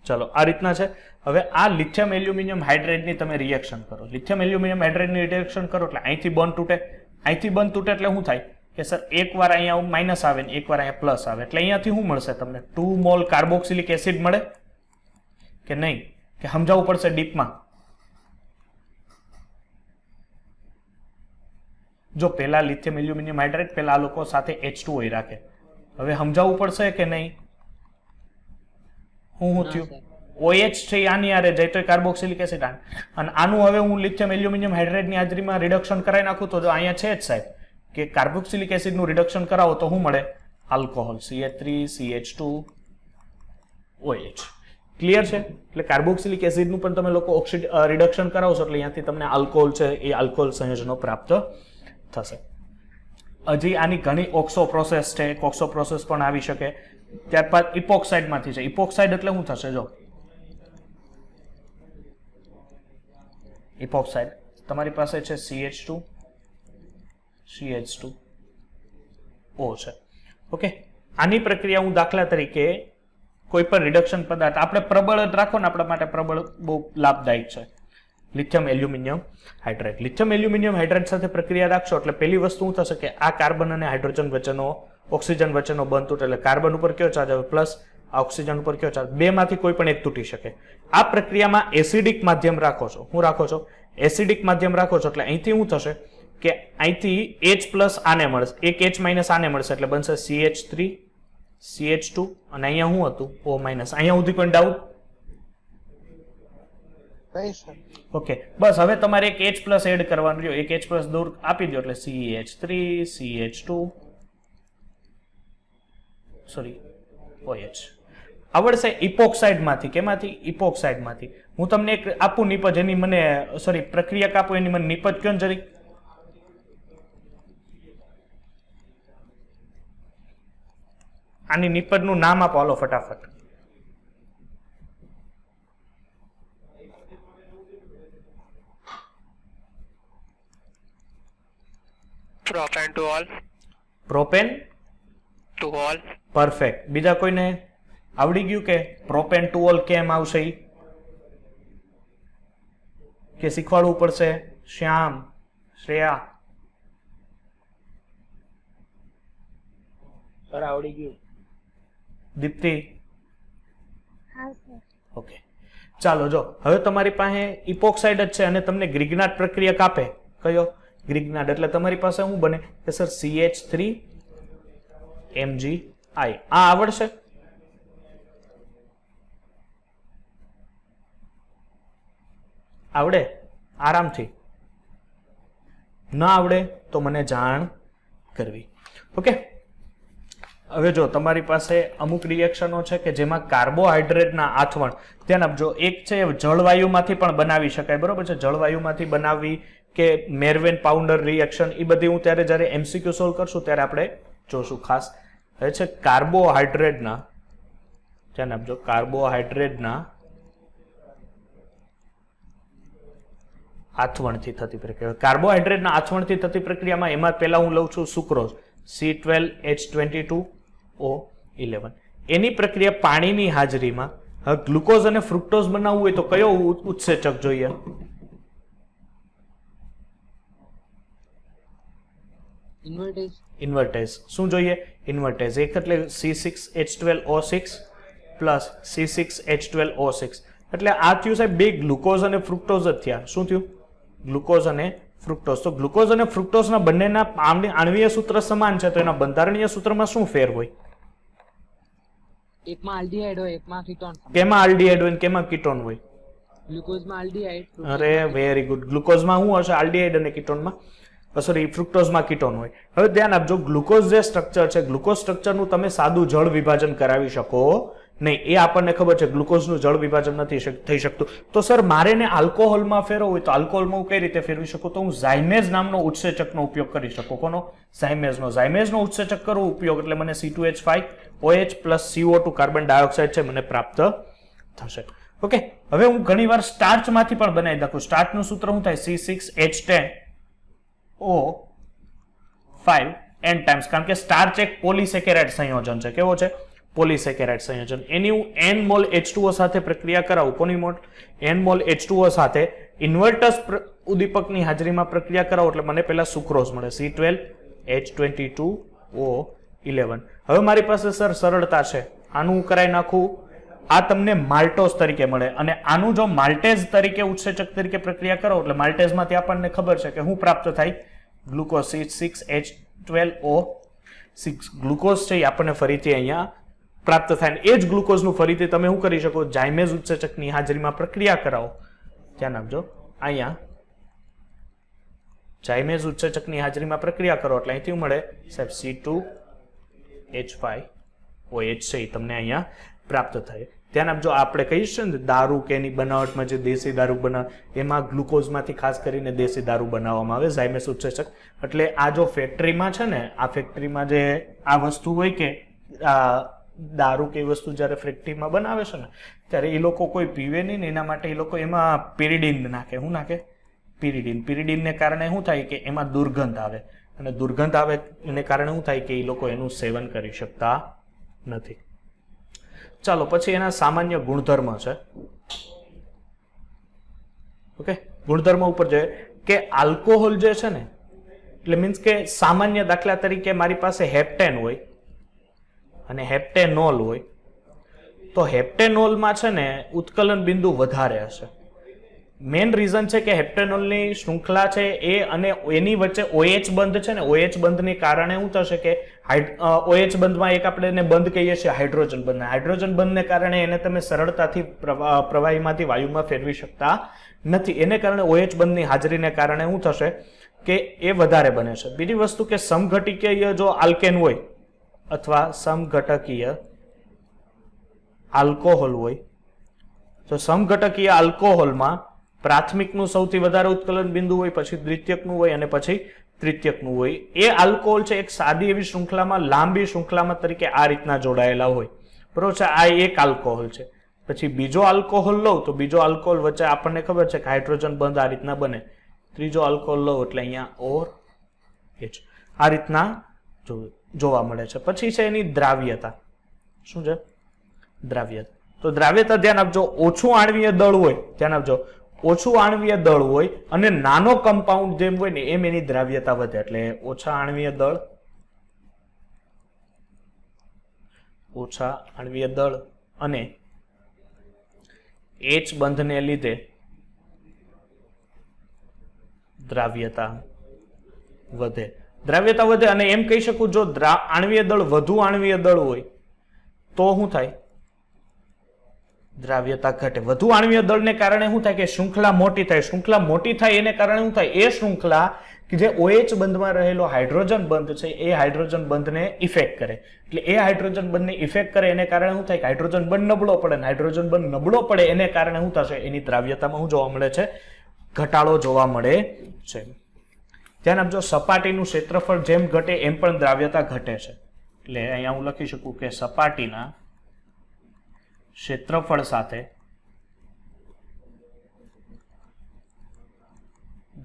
ચલો, આ રીતના છે. હવે આ લિથિયમ એલ્યુમિનિયમ હાઇડ્રેટની તમે રિએક્શન કરો. લિથિયમ એલ્યુમિનિયમ હાઇડ્રેટની રિએક્શન કરો એટલે અહીંથી બોન્ડ તૂટે. અહીંથી બંધ તૂટે એટલે શું થાય કે સર એકવાર અહીંયા માઇનસ આવે ને એકવાર અહીંયા પ્લસ આવે એટલે અહીંયાથી શું મળશે તમને? 2 મોલ કાર્બોક્સિલિક એસિડ મળે કે નહીં? કે સમજાવવું પડશે ડીપમાં. જો પેલા લિથિયમ એલ્યુમિનિયમ હાઇડ્રેટ પેલા આ લોકો સાથે H2O રાખે. હવે સમજાવવું પડશે કે નહીં? હું થયું? OH છે આની આરે જાય તો કાર્બોક્સિલિક એસિડ અને આનું હવે હું લિથિયમ એલ્યુમિનિયમ હાઇડ્રેટની હાજરીમાં રિડક્શન કરાવી નાખું તો જો અહીંયા છે જ સાહેબ કે કાર્બોક્સિલિક એસિડનું રિડક્શન કરાવો તો શું મળે? Alcohol CH3 CH2 OH. Clear છે? એટલે કાર્બોક્સિલિક એસિડનું પણ તમે લોકો રિડક્શન કરાવશો એટલે અહીંયાથી તમને આલ્કોહોલ છે એ આલ્કોહોલ સંયોજનો પ્રાપ્ત થશે. હજી આની ઘણી ઓક્સો પ્રોસેસ છે, કોક્સો પ્રોસેસ પણ આવી શકે. ત્યારબાદ ઇપોક્સાઇડમાંથી છે. ઇપોક્સાઇડ એટલે શું થશે? જો ઇપોક્સાઇડ તમારી પાસે છે CH2 CH2O છે. ઓકે, આની પ્રક્રિયા હું દાખલા તરીકે કોઈ પણ રિડક્શન પદાર્થ આપણે પ્રબળ જ રાખો ને, આપણા માટે પ્રબળ બહુ લાભદાયક છે. Lithium aluminium hydrate. Lithium aluminium hydrate સાથે પ્રક્રિયા રાખશો એટલે પહેલી વસ્તુ શું થશે કે આ કાર્બન અને હાઇડ્રોજન વચ્ચેનો ઓક્સિજન વચ્ચેનો બંધ તૂટે એટલે કાર્બન ઉપર કયો ચાર્જ આવે પ્લસ, આ ઓક્સિજન ઉપર કયો ચાર્જ, બેમાંથી કોઈ પણ એક તૂટી શકે. આ પ્રક્રિયામાં એસિડિક માધ્યમ રાખો છો. શું રાખો છો? એસિડિક માધ્યમ રાખો છો એટલે અહીંથી શું થશે કે અહીંથી H પ્લસ આને મળશે, એક H માઇનસ આને મળશે એટલે બનશે CH3 CH2 અને અહીંયા શું હતું? O minus. અહીંયા સુધી કોઈ ડાઉટ? નહીં સર. ઓકે, બસ હવે તમારે એક H પ્લસ એડ કરવાનું રહ્યો. એક H પ્લસ દૂર આપી દો એટલે CH3 CH2 સોરી OH આવડશે ઇપોક્સાઇડમાંથી. કેમાંથી? ઇપોક્સાઇડમાંથી. હું તમને એક આપું નિપજ, એની મને સોરી પ્રક્રિયા આપું એની મને નિપજ કયો ને જરીક. આની નિપજનું નામ આપો હાલો ફટાફટ. Propane to all. Propane To all. Perfect. બીજા કોઈને આવડી ગયું કે પ્રોપેન ટુ ઓલ કેમ આવશે ઈ? કે શીખવાડવું પડશે? શ્યામ, શ્રેયા, સર આવડી ગયું. દીપ્તિ? ઓકે, ચાલો જો હવે તમારી પાસે ઇપોક્સાઇડ જ છે અને તમને ગ્રિગ્નાટ પ્રક્રિયક આપે. કયો? ગ્રિગ્નાટ. એટલે તમારી પાસે શું બને કે સર CH3 MgI. આ આવડશે? આવડે? આરામથી. ના આવડે તો મને જાણ કરવી. ઓકે, હવે જો તમારી પાસે અમુક રિએક્શનો છે કે જેમાં કાર્બોહાઈડ્રેટના આથવણ, ધ્યાન આપજો, એક છે જળવાયુમાંથી પણ બનાવી શકાય, બરોબર છે? જળવાયુમાંથી બનાવવી કે મેરવેન પાઉન્ડર રિએક્શન, એ બધી હું ત્યારે જ્યારે MCQ સોલ્વ કરશું ત્યારે આપણે જોશું ખાસ. હવે છે કાર્બોહાઈડ્રેટના, ધ્યાન આપજો, કાર્બોહાઈડ્રેટના આથવણથી થતી પ્રક્રિયા. કાર્બોહાઈડ્રેટના આથવણથી થતી પ્રક્રિયામાં એમાં પહેલા હું લઉં છું સુક્રોઝ C12H22O11. એની પ્રક્રિયા પાણીની હાજરીમાં. હવે ગ્લુકોઝ અને ફ્રુક્ટોઝ બનાવવું હોય તો કયો ઉત્સેચક જોઈએ? ઇન્વર્ટેજ. ઇન્વર્ટેજ. શું જોઈએ? ઇન્વર્ટેજ. એક એટલે C6H12O6 પ્લસ C6H12O6 એટલે આ થયું સાહેબ બે ગ્લુકોઝ અને ફ્રુક્ટોઝ જ થયા. શું થયું? ગ્લુકોઝ અને ફ્રુક્ટોઝ. તો ગ્લુકોઝ અને ફ્રુક્ટોઝના બંનેના આણ્વીય સૂત્ર સમાન છે તો એના બંધારણીય સૂત્રમાં શું ફેર હોય? એકમાં આલ્ડીહાઇડ હોય, એકમાં કીટોન. કેમાં આલ્ડીહાઇડ હોય ને કેમાં કીટોન હોય? ગ્લુકોઝમાં આલ્ડીહાઇડ. અરે વેરી ગુડ. ગ્લુકોઝમાં શું હશે? આલ્ડીહાઇડ અને કીટોનમાં સોરી ફ્રુક્ટોઝમાં કીટોન હોય. હવે ધ્યાન આપજો, ગ્લુકોઝ જે સ્ટ્રક્ચર છે, ગ્લુકોઝ સ્ટ્રક્ચરનું તમે સાદું જળ વિભાજન કરાવી શકો નહીં. એ આપણને ખબર છે ગ્લુકોઝનું જળ વિભાજન નથી થઈ શકતું. તો સર મારે ને આલ્કોહોલમાં ફેરવવું હોય તો આલ્કોહોલમાં હું કઈ રીતે ફેરવી શકું? તો હું ઝાયમેઝ નામનો ઉત્સેચકનો ઉપયોગ કરી શકું. કોનો? ઝાયમેઝનો. ઝાયમેઝનો ઉત્સેચક કરવો ઉપયોગ એટલે મને C2H5OH plus CO2 carbon dioxide છે મને પ્રાપ્ત થશે. ઓકે, હવે હું ઘણીવાર સ્ટાર્ચમાંથી પણ બનાવી નાખું. સ્ટાર્ચનું સૂત્ર શું થાય? C6H10O5 n ટાઈમ્સ, કારણ કે સ્ટાર્ચ એક પોલિસેકેરાઇડ સંયોજન છે. કેવો છે? પોલિસેકેરાઇડ સંયોજન. એની હું n મોલ H2O સાથે પ્રક્રિયા કરાવું. કોની મોલ? n મોલ H2O સાથે ઇન્વર્ટસ ઉદ્દીપકની હાજરીમાં પ્રક્રિયા કરાવું એટલે મને પહેલા સુક્રોઝ મળે C12H22O11. હવે મારી પાસે સર સરળતા છે, આનું હું કરાવી નાખું, આ તમને માલ્ટોઝ તરીકે મળે અને આનું જો માલ્ટેઝ તરીકે ઉત્સેચક તરીકે પ્રક્રિયા કરો એટલે માલ્ટેઝમાંથી આપણને ખબર છે કે શું પ્રાપ્ત થાય? ગ્લુકોઝ C6H12O6 ગ્લુકોઝ છે એ આપણને ફરીથી અહીંયા પ્રાપ્ત થાય. એ જ ગ્લુકોઝનું ફરીથી તમે શું કરી શકો? ઝાયમેઝ ઉત્સેચકની હાજરીમાં પ્રક્રિયા કરાવો. ધ્યાન આપજો, અહીંયા ઝાયમેઝ ઉત્સેચકની હાજરીમાં પ્રક્રિયા કરો એટલે અહીંથી મળે સાહેબ C2H5OH છે એ તમને અહીંયા પ્રાપ્ત થાય. ધ્યાન આપજો, આપણે કહીશું ને દારૂ કે એની બનાવટમાં જે દેશી દારૂ એમાં ગ્લુકોઝમાંથી ખાસ કરીને દેશી દારૂ બનાવવામાં આવે, ઝાયમેસ ઉત્સેચક. એટલે આ જો ફેક્ટરીમાં છે ને, આ ફેક્ટરીમાં જે આ વસ્તુ હોય કે દારૂ કે વસ્તુ જ્યારે ફેક્ટરીમાં બનાવે છે ને, ત્યારે એ લોકો કોઈ પીવે નહીં ને એના માટે એ લોકો એમાં પિરિડીન નાખે. શું નાખે? પિરિડીન. પિરિડીનને કારણે શું થાય કે એમાં દુર્ગંધ આવે, અને દુર્ગંધ આવે એને કારણે શું થાય કે એ લોકો એનું સેવન કરી શકતા નથી. ચાલો પછી એના સામાન્ય ગુણધર્મ છે. ઓકે, ગુણધર્મ ઉપર જોઈએ કે આલ્કોહોલ જે છે ને, એટલે મીન્સ કે સામાન્ય દાખલા તરીકે મારી પાસે હેપ્ટેન હોય અને હેપ્ટેનોલ હોય, તો હેપ્ટેનોલમાં છે ને ઉત્કલન બિંદુ વધારે હશે. મેઇન રીઝન છે કે હેપ્ટેનોલની શૃંખલા છે એ અને એની વચ્ચે OH બંધ છે ને, OH બંધને કારણે શું થશે કે OH બંધમાં એક આપણે એને બંધ કહીએ છીએ હાઇડ્રોજન બંધ. હાઇડ્રોજન બંધને કારણે એને તમે સરળતાથી પ્રવાહીમાંથી વાયુમાં ફેરવી શકતા નથી. એને કારણે OH બંધની હાજરીને કારણે શું થશે કે એ વધારે બને છે. બીજી વસ્તુ કે સમઘટિકીય જો આલ્કેન હોય અથવા સમઘટકીય આલ્કોહોલ હોય, તો સમઘટકીય આલ્કોહોલમાં પ્રાથમિકનું સૌથી વધારે ઉત્કલન બિંદુ હોય, પછી દ્વિતીયકનું હોય અને પછી તૃતીયકનું હોય. એ આલ્કોહોલ છે એક સાદી એવી શૃંખલામાં, લાંબી શૃંખલામાં તરીકે આ રીતના જોડાયેલા હોય. બરોબર છે? આ એક આલ્કોહોલ છે. પછી બીજો આલ્કોહોલ લઉં તો બીજો આલ્કોહોલ વચ્ચે આપણને ખબર છે કે હાઇડ્રોજન બંધ આ રીતના બને. ત્રીજો આલ્કોહોલ લઉં એટલે અહીંયા OR H આ રીતના જોવા મળે છે. પછી છે એની દ્રાવ્યતા. શું છે? દ્રાવ્યતા. તો દ્રાવ્યતા ધ્યાન આપજો, ઓછું આણ્વીય દળ હોય, ધ્યાન આપજો, ઓછું આણ્વીય દળ હોય અને નાનો કમ્પાઉન્ડ જેમ હોય ને એમ એની દ્રાવ્યતા વધે. એટલે ઓછા આણ્વીય દળ, ઓછા આણ્વીય દળ અને H બંધને લીધે દ્રાવ્યતા વધે. દ્રાવ્યતા વધે અને એમ કહી શકું જો આણ્વીય દળ વધુ આણ્વીય દળ હોય તો શું થાય? દ્રાવ્યતા ઘટે. વધુ આણ્વીય દળને કારણે શું થાય કે શૃંખલા મોટી થાય. શૃંખલા મોટી થાય એને કારણે શું થાય? એ શૃંખલા કે જે OH બંધમાં રહેલો હાઇડ્રોજન બંધ છે એ હાઇડ્રોજન બંધને ઇફેક્ટ કરે. એટલે એ હાઇડ્રોજન બંધને ઇફેક્ટ કરે એને કારણે શું થાય કે હાઇડ્રોજન બંધ નબળો પડે. ને હાઇડ્રોજન બંધ નબળો પડે એને કારણે શું થશે? એની દ્રાવ્યતામાં શું જોવા મળે છે? ઘટાડો જોવા મળે છે. ધ્યાન આપજો, સપાટીનું ક્ષેત્રફળ જેમ ઘટે એમ પણ દ્રાવ્યતા ઘટે છે. એટલે અહીંયા હું લખી શકું કે સપાટીના ક્ષેત્રફળ સાથે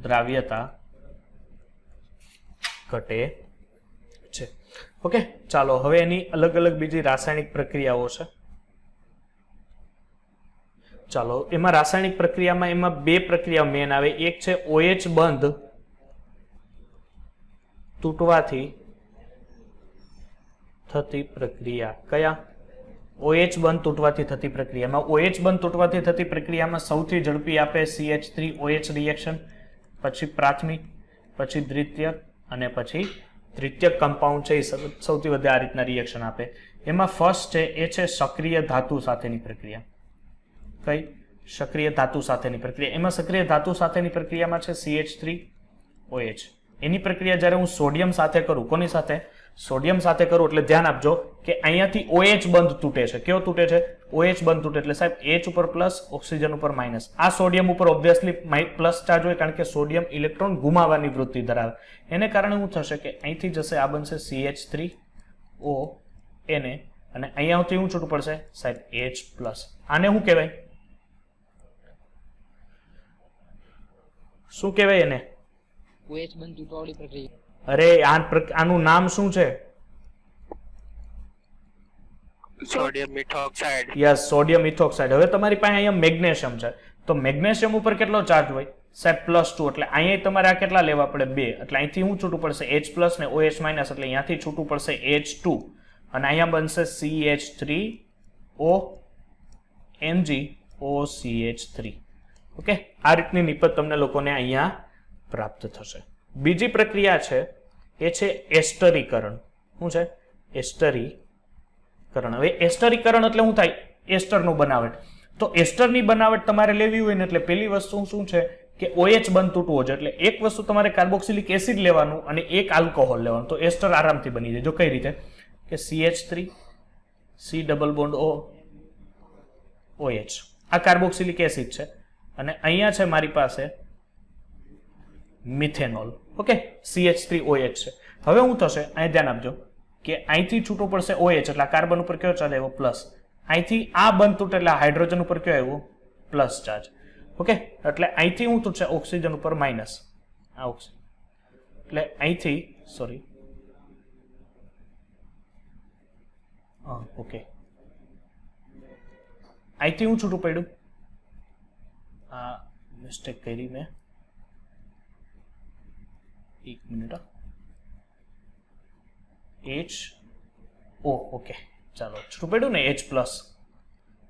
દ્રાવ્યતા ઘટે છે. ઓકે, ચાલો હવે એની અલગ અલગ બીજી રાસાયણિક પ્રક્રિયાઓ છે. ચાલો એમાં રાસાયણિક પ્રક્રિયામાં એમાં બે પ્રક્રિયા મેન આવે. એક છે OH બંધ તૂટવાથી થતી પ્રક્રિયા. કયા? OH બંધ તૂટવાથી થતી પ્રક્રિયામાં. OH બંધ તૂટવાથી થતી પ્રક્રિયામાં સૌથી ઝડપી આપે CH3OH રિએક્શન, પછી પ્રાથમિક, પછી દ્વિતીયક અને પછી તૃતીયક કમ્પાઉન્ડ છે એ સૌથી વધારે આ રીતના રિએક્શન આપે. એમાં ફર્સ્ટ છે એ છે સક્રિય ધાતુ સાથેની પ્રક્રિયા. કઈ? સક્રિય ધાતુ સાથેની પ્રક્રિયા. એમાં સક્રિય ધાતુ સાથેની પ્રક્રિયામાં છે CH3OH. એની પ્રક્રિયા જ્યારે હું સોડિયમ સાથે કરું, કોની સાથે? સોડિયમ સાથે કરું એટલે ધ્યાન આપજો કે અહીંયાથી OH બંધ તૂટે છે. કેવો તૂટે છે? OH બંધ તૂટે એટલે સાહેબ H ઉપર પ્લસ, ઓક્સિજન ઉપર માઇનસ. આ સોડિયમ ઉપર ઓબ્વિયસલી પ્લસ ચાર્જ હોય કારણ કે સોડિયમ ઇલેક્ટ્રોન ગુમાવવાની વૃત્તિ ધરાવે. એને કારણે શું થશે કે અહીંથી જશે આ બનશે CH3O એને, અને અહીંયાથી શું છૂટું પડશે સાહેબ H પ્લસ. આને શું કહેવાય? શું કહેવાય એને? OH બંધ તૂટવાવાળી પ્રક્રિયા. અરે આનું નામ શું છે? Sodium methoxide. Yes, sodium methoxide. હવે તમારી પાસે અહીંયા મેગ્નેશિયમ છે, તો મેગ્નેશિયમ ઉપર કેટલો ચાર્જ હોય સાહેબ? +2. એટલે અહીંયા તમારે આ કેટલા લેવા પડે? 2. એટલે અહીંથી શું છૂટું પડશે? H પ્લસ ને OH માઇનસ, એટલે અહીંયાથી છૂટું પડશે H2 અને અહીંયા બનશે CH3O NgOCH3. ઓકે, આ રીતની નિપજ તમને લોકોને અહીંયા પ્રાપ્ત થશે. બીજી પ્રક્રિયા છે એ છે એસ્ટરીકરણ. શું છે? એસ્ટરીકરણ. હવે એસ્ટરીકરણ એટલે શું થાય? એસ્ટરનું બનાવટ. તો એસ્ટરની બનાવટ તમારે લેવી હોય ને એટલે પહેલી વસ્તુ શું છે કે OH બંધ તૂટવો છે. એટલે એક વસ્તુ તમારે કાર્બોક્સિલિક એસિડ લેવાનું અને એક આલ્કોહોલ લેવાનું. તો એસ્ટર આરામથી બની જાય. જો કઈ રીતે કે CH3 C double bond O OH. આ કાર્બોક્સિલિક એસિડ છે અને અહીંયા છે મારી પાસે મિથેનોલ. ઓકે, CH3OH છે. હવે શું થશે, અહીં ધ્યાન આપજો કે અહીંથી છૂટો પડશે OH, એટલે આ કાર્બન ઉપર કયો ચાર્જ આવ્યો? પ્લસ. અહીંથી આ બંધ તૂટે એટલે હાઇડ્રોજન ઉપર કયો આવ્યો? Plus charge. ઓકે, એટલે અહીંથી શું તૂટશે? ઓક્સિજન ઉપર માઇનસ. આ ઓક્સિજન એટલે અહીંથી સોરી ઓકે, અહીંથી હું છૂટું પડ્યું, આ મિસ્ટેક કરી મેં, એક મિનિટ. HO. ઓકે, ચાલો છૂટું પડ્યું ને H પ્લસ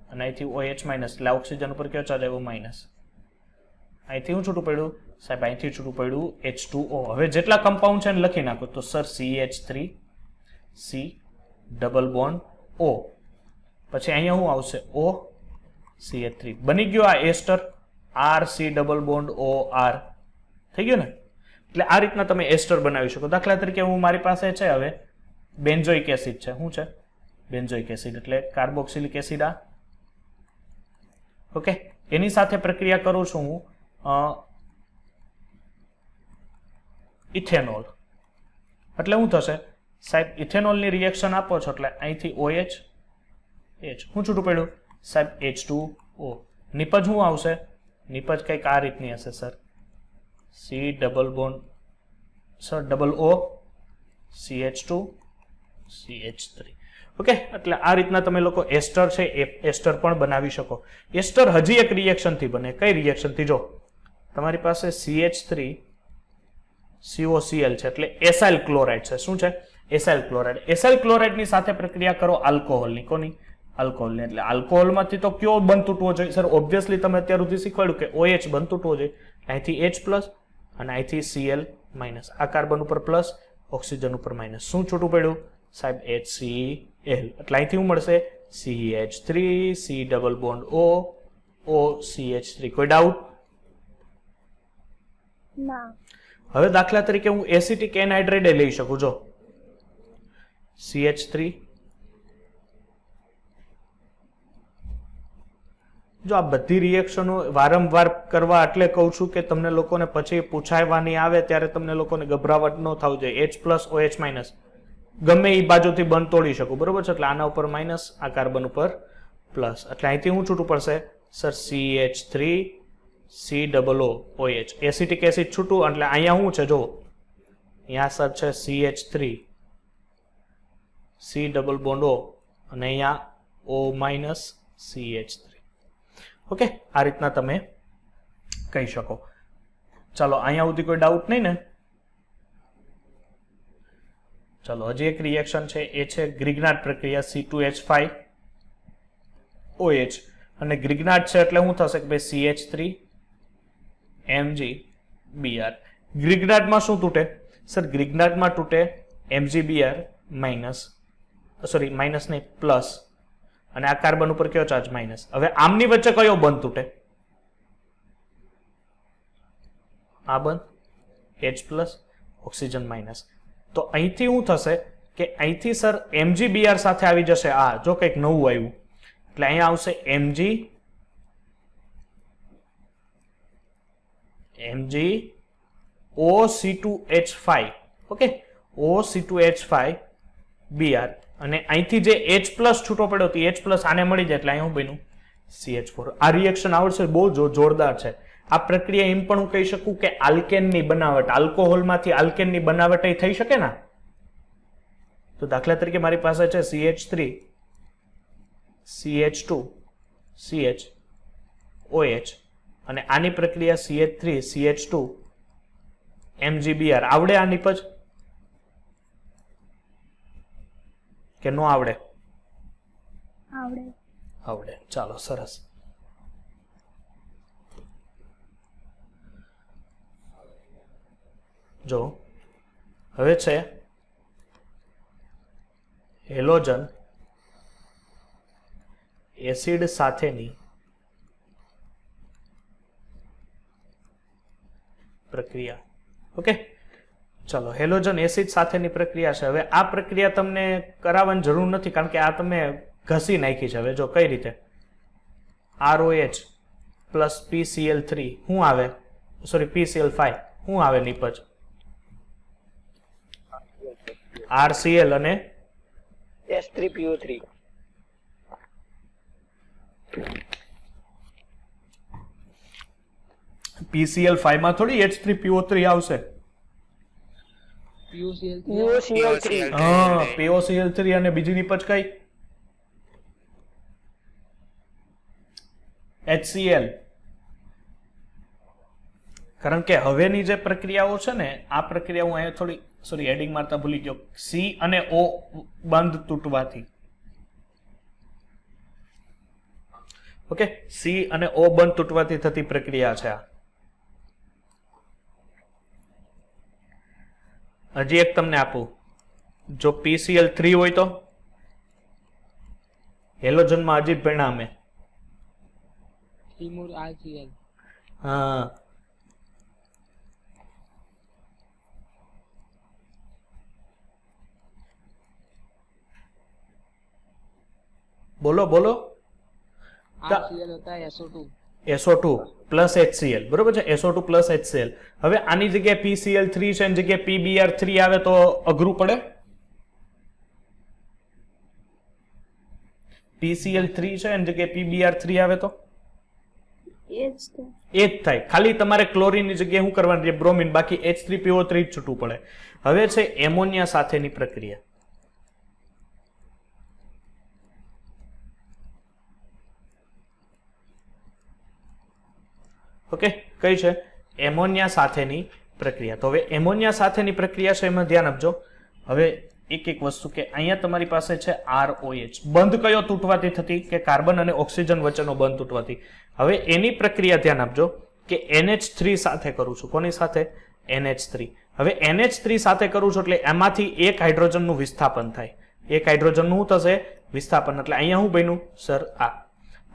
અને અહીંથી OH માઇનસ, એટલે ઓક્સિજન ઉપર કયો ચાર્જ આવ્યો? માઇનસ. અહીંથી હું છૂટું પડ્યું સાહેબ? અહીંથી છૂટું પડ્યું H2O. હવે જેટલા કમ્પાઉન્ડ છે એને લખી નાખો તો sir CH3 C double bond O, પછી અહીંયા શું આવશે? O CH3. બની ગયો આ એસ્ટર. R C double bond O R થઈ ગયું ને? એટલે આ રીતના તમે એસ્ટર બનાવી શકો. દાખલા તરીકે હું મારી પાસે છે હવે બેન્ઝોઇક એસિડ છે. શું છે? બેન્ઝોઇક એસિડ એટલે કાર્બોક્સિલિક એસિડ. આ ઓકે, એની સાથે પ્રક્રિયા કરું છું હું ઇથેનોલ. એટલે શું થશે સાહેબ? ઇથેનોલની રિએક્શન આપો છો એટલે અહીંથી OH H શું છૂટું પડ્યું સાહેબ? H2O. નિપજ શું આવશે? નિપજ કંઈક આ રીતની હશે sir. C double bond sir double O CH2 CH3. Okay, એટલે આ રીતના તમે લોકો એસ્ટર છે એ એસ્ટર પણ બનાવી શકો. એસ્ટર હજી એક રિએક્શનથી બને. કઈ રિએક્શનથી? જો તમારી પાસે CH3 COCl છે એટલે એસાઇલ ક્લોરાઇડ છે. શું છે? Acyl chloride. એસાઇલ ક્લોરાઇડની સાથે પ્રક્રિયા કરો આલ્કોહોલની. કોની? આલ્કોહોલની. એટલે આલ્કોહોલમાંથી તો કયો બંધ તૂટવો જોઈએ સર? ઓબ્વિયસલી તમે અત્યાર સુધી શીખવાડ્યું કે OH બંધ તૂટવો જોઈએ. અહીંથી H પ્લસ અને અહીંથી Cl માઇનસ. આ કાર્બન ઉપર પ્લસ, ઓક્સિજન ઉપર માઇનસ. શું છૂટું પડ્યું સાહેબ? HCl. એટલે અહીંથી શું મળશે? CH3 C double bond O O CH3. કોઈ ડાઉટ? ના. હવે દાખલા તરીકે હું એસિટિક એનહાઇડ્રેટ લઈ શકું. જો CH3. જો આ બધી રિએક્શનો વારંવાર કરવા એટલે કહું છું કે તમને લોકોને પછી પૂછાવવાની આવે ત્યારે તમને લોકોને ગભરાવટ ન થવું જોઈએ. H પ્લસ OH માઇનસ ગમે એ બાજુથી બંધ તોડી શકું, બરોબર છે? એટલે આના ઉપર માઇનસ, આ કાર્બન ઉપર પ્લસ. એટલે અહીંથી હું છૂટું પડશે sir CH3 C double O OH. Acetic acid છૂટું એટલે અહીંયા શું છે? જો અહીંયા સર છે CH3 C double bond O અને અહીંયા O માઇનસ CH3. ઓકે, આ રીતના તમે કહી શકો. ચાલો, અહીંયા સુધી કોઈ ડાઉટ નહીં ને? ચાલો, હજી એક રિએક્શન છે એ છે ગ્રિગ્નાર્ડ પ્રક્રિયા. C2H5 OH. અને ગ્રિગ્નાર્ડ છે એટલે શું થશે કે ભાઈ CH3 MgBr. ગ્રિગ્નાર્ડમાં શું તૂટે સર? ગ્રિગ્નાર્ડમાં તૂટે MgBr માઇનસ, સોરી માઇનસ નહીં પ્લસ, અને આ કાર્બન ઉપર કયો ચાર્જ? માઇનસ. હવે આમની વચ્ચે કયો બંધ તૂટે? આ બંધ H પ્લસ, ઓક્સિજન માઇનસ. તો અહીંથી શું થશે કે અહીંથી સર MgBr સાથે આવી જશે આ. જો કંઈક નવું આવ્યું એટલે અહીંયા આવશે OC2H5. Okay, OC2H5 Br. અને અહીંથી જે H પ્લસ છૂટો પડ્યો તો H પ્લસ આને મળી જાય એટલે અહીંયા હું બન્યું CH4. આ રિએક્શન આવડશે, બહુ જોરદાર છે. આ પ્રક્રિયા એમ પણ હું કહી શકું કે આલ્કેનની બનાવટ, આલ્કોહોલમાંથી આલ્કેનની બનાવટ થઈ શકે ને? તો દાખલા તરીકે મારી પાસે છે CH3 CH2 CH OH અને આની પ્રક્રિયા CH3 CH2 MgBr. આવડે આ નિપજ કે નો આવડે? આવડે. આવડે. ચાલો, સરસ. જો હવે છે હેલોજન એસિડ સાથેની પ્રક્રિયા. ઓકે, ચલો, હેલોજન એસિડ સાથેની પ્રક્રિયા છે. હવે આ પ્રક્રિયા તમને કરાવવાની જરૂર નથી કારણ કે આ તમે ઘસી નાખી છે. હવે જો કઈ રીતે ROH પ્લસ PCl3 શું આવે? સોરી PCl5 શું આવે નિપજ? RCl અને H3PO3. PCl5 માં થોડી H3PO3 આવશે. POCl3 હા, POCl3 અને બીજી નિપજ કઈ? HCl. કારણ કે હવેની જે પ્રક્રિયાઓ છે ને, આ પ્રક્રિયા હું અહીંયા થોડી સોરી હેડિંગ મારતા ભૂલી ગયો. C અને O બંધ તૂટવાથી, ઓકે, C અને O બંધ તૂટવાથી થતી પ્રક્રિયા છે આ. હજી એક તમને આપું, જો PCl3 હોય તો હેલોજનમાં હજી પરિણામે Timur RCl. હા, બોલો બોલો. RCl होता है SO2. SO2 પ્લસ HCl, બરોબર છે, SO2 પ્લસ HCl. હવે આની જગ્યાએ PCl3 છે, એની જગ્યાએ PBr3 આવે તો અઘરું પડે. PCl3 છે એની જગ્યાએ PBr3 આવે તો એ જ તો. એ જ થાય. ખાલી તમારે ક્લોરીનની જગ્યાએ શું કરવાનું છે? બ્રોમિન. બાકી H3PO3 જ છૂટવું પડે. હવે છે એમોનિયા સાથેની પ્રક્રિયા. ઓકે, કઈ છે? એમોનિયા સાથેની પ્રક્રિયા. તો હવે એમોનિયા સાથેની પ્રક્રિયા છે, એમાં ધ્યાન આપજો. હવે એક એક વસ્તુ કે અહીંયા તમારી પાસે છે ROH. બંધ કયો તૂટવાથી થતી? કે કાર્બન અને ઓક્સિજન વચ્ચેનો બંધ તૂટવાથી. હવે એની પ્રક્રિયા ધ્યાન આપજો કે NH3 સાથે કરું છું. કોની સાથે? NH3. હવે NH3 સાથે કરું છું એટલે એમાંથી એક હાઇડ્રોજનનું વિસ્થાપન થાય. એક હાઇડ્રોજનનું શું થશે? વિસ્થાપન. એટલે અહીંયા શું બન્યું સર? આ.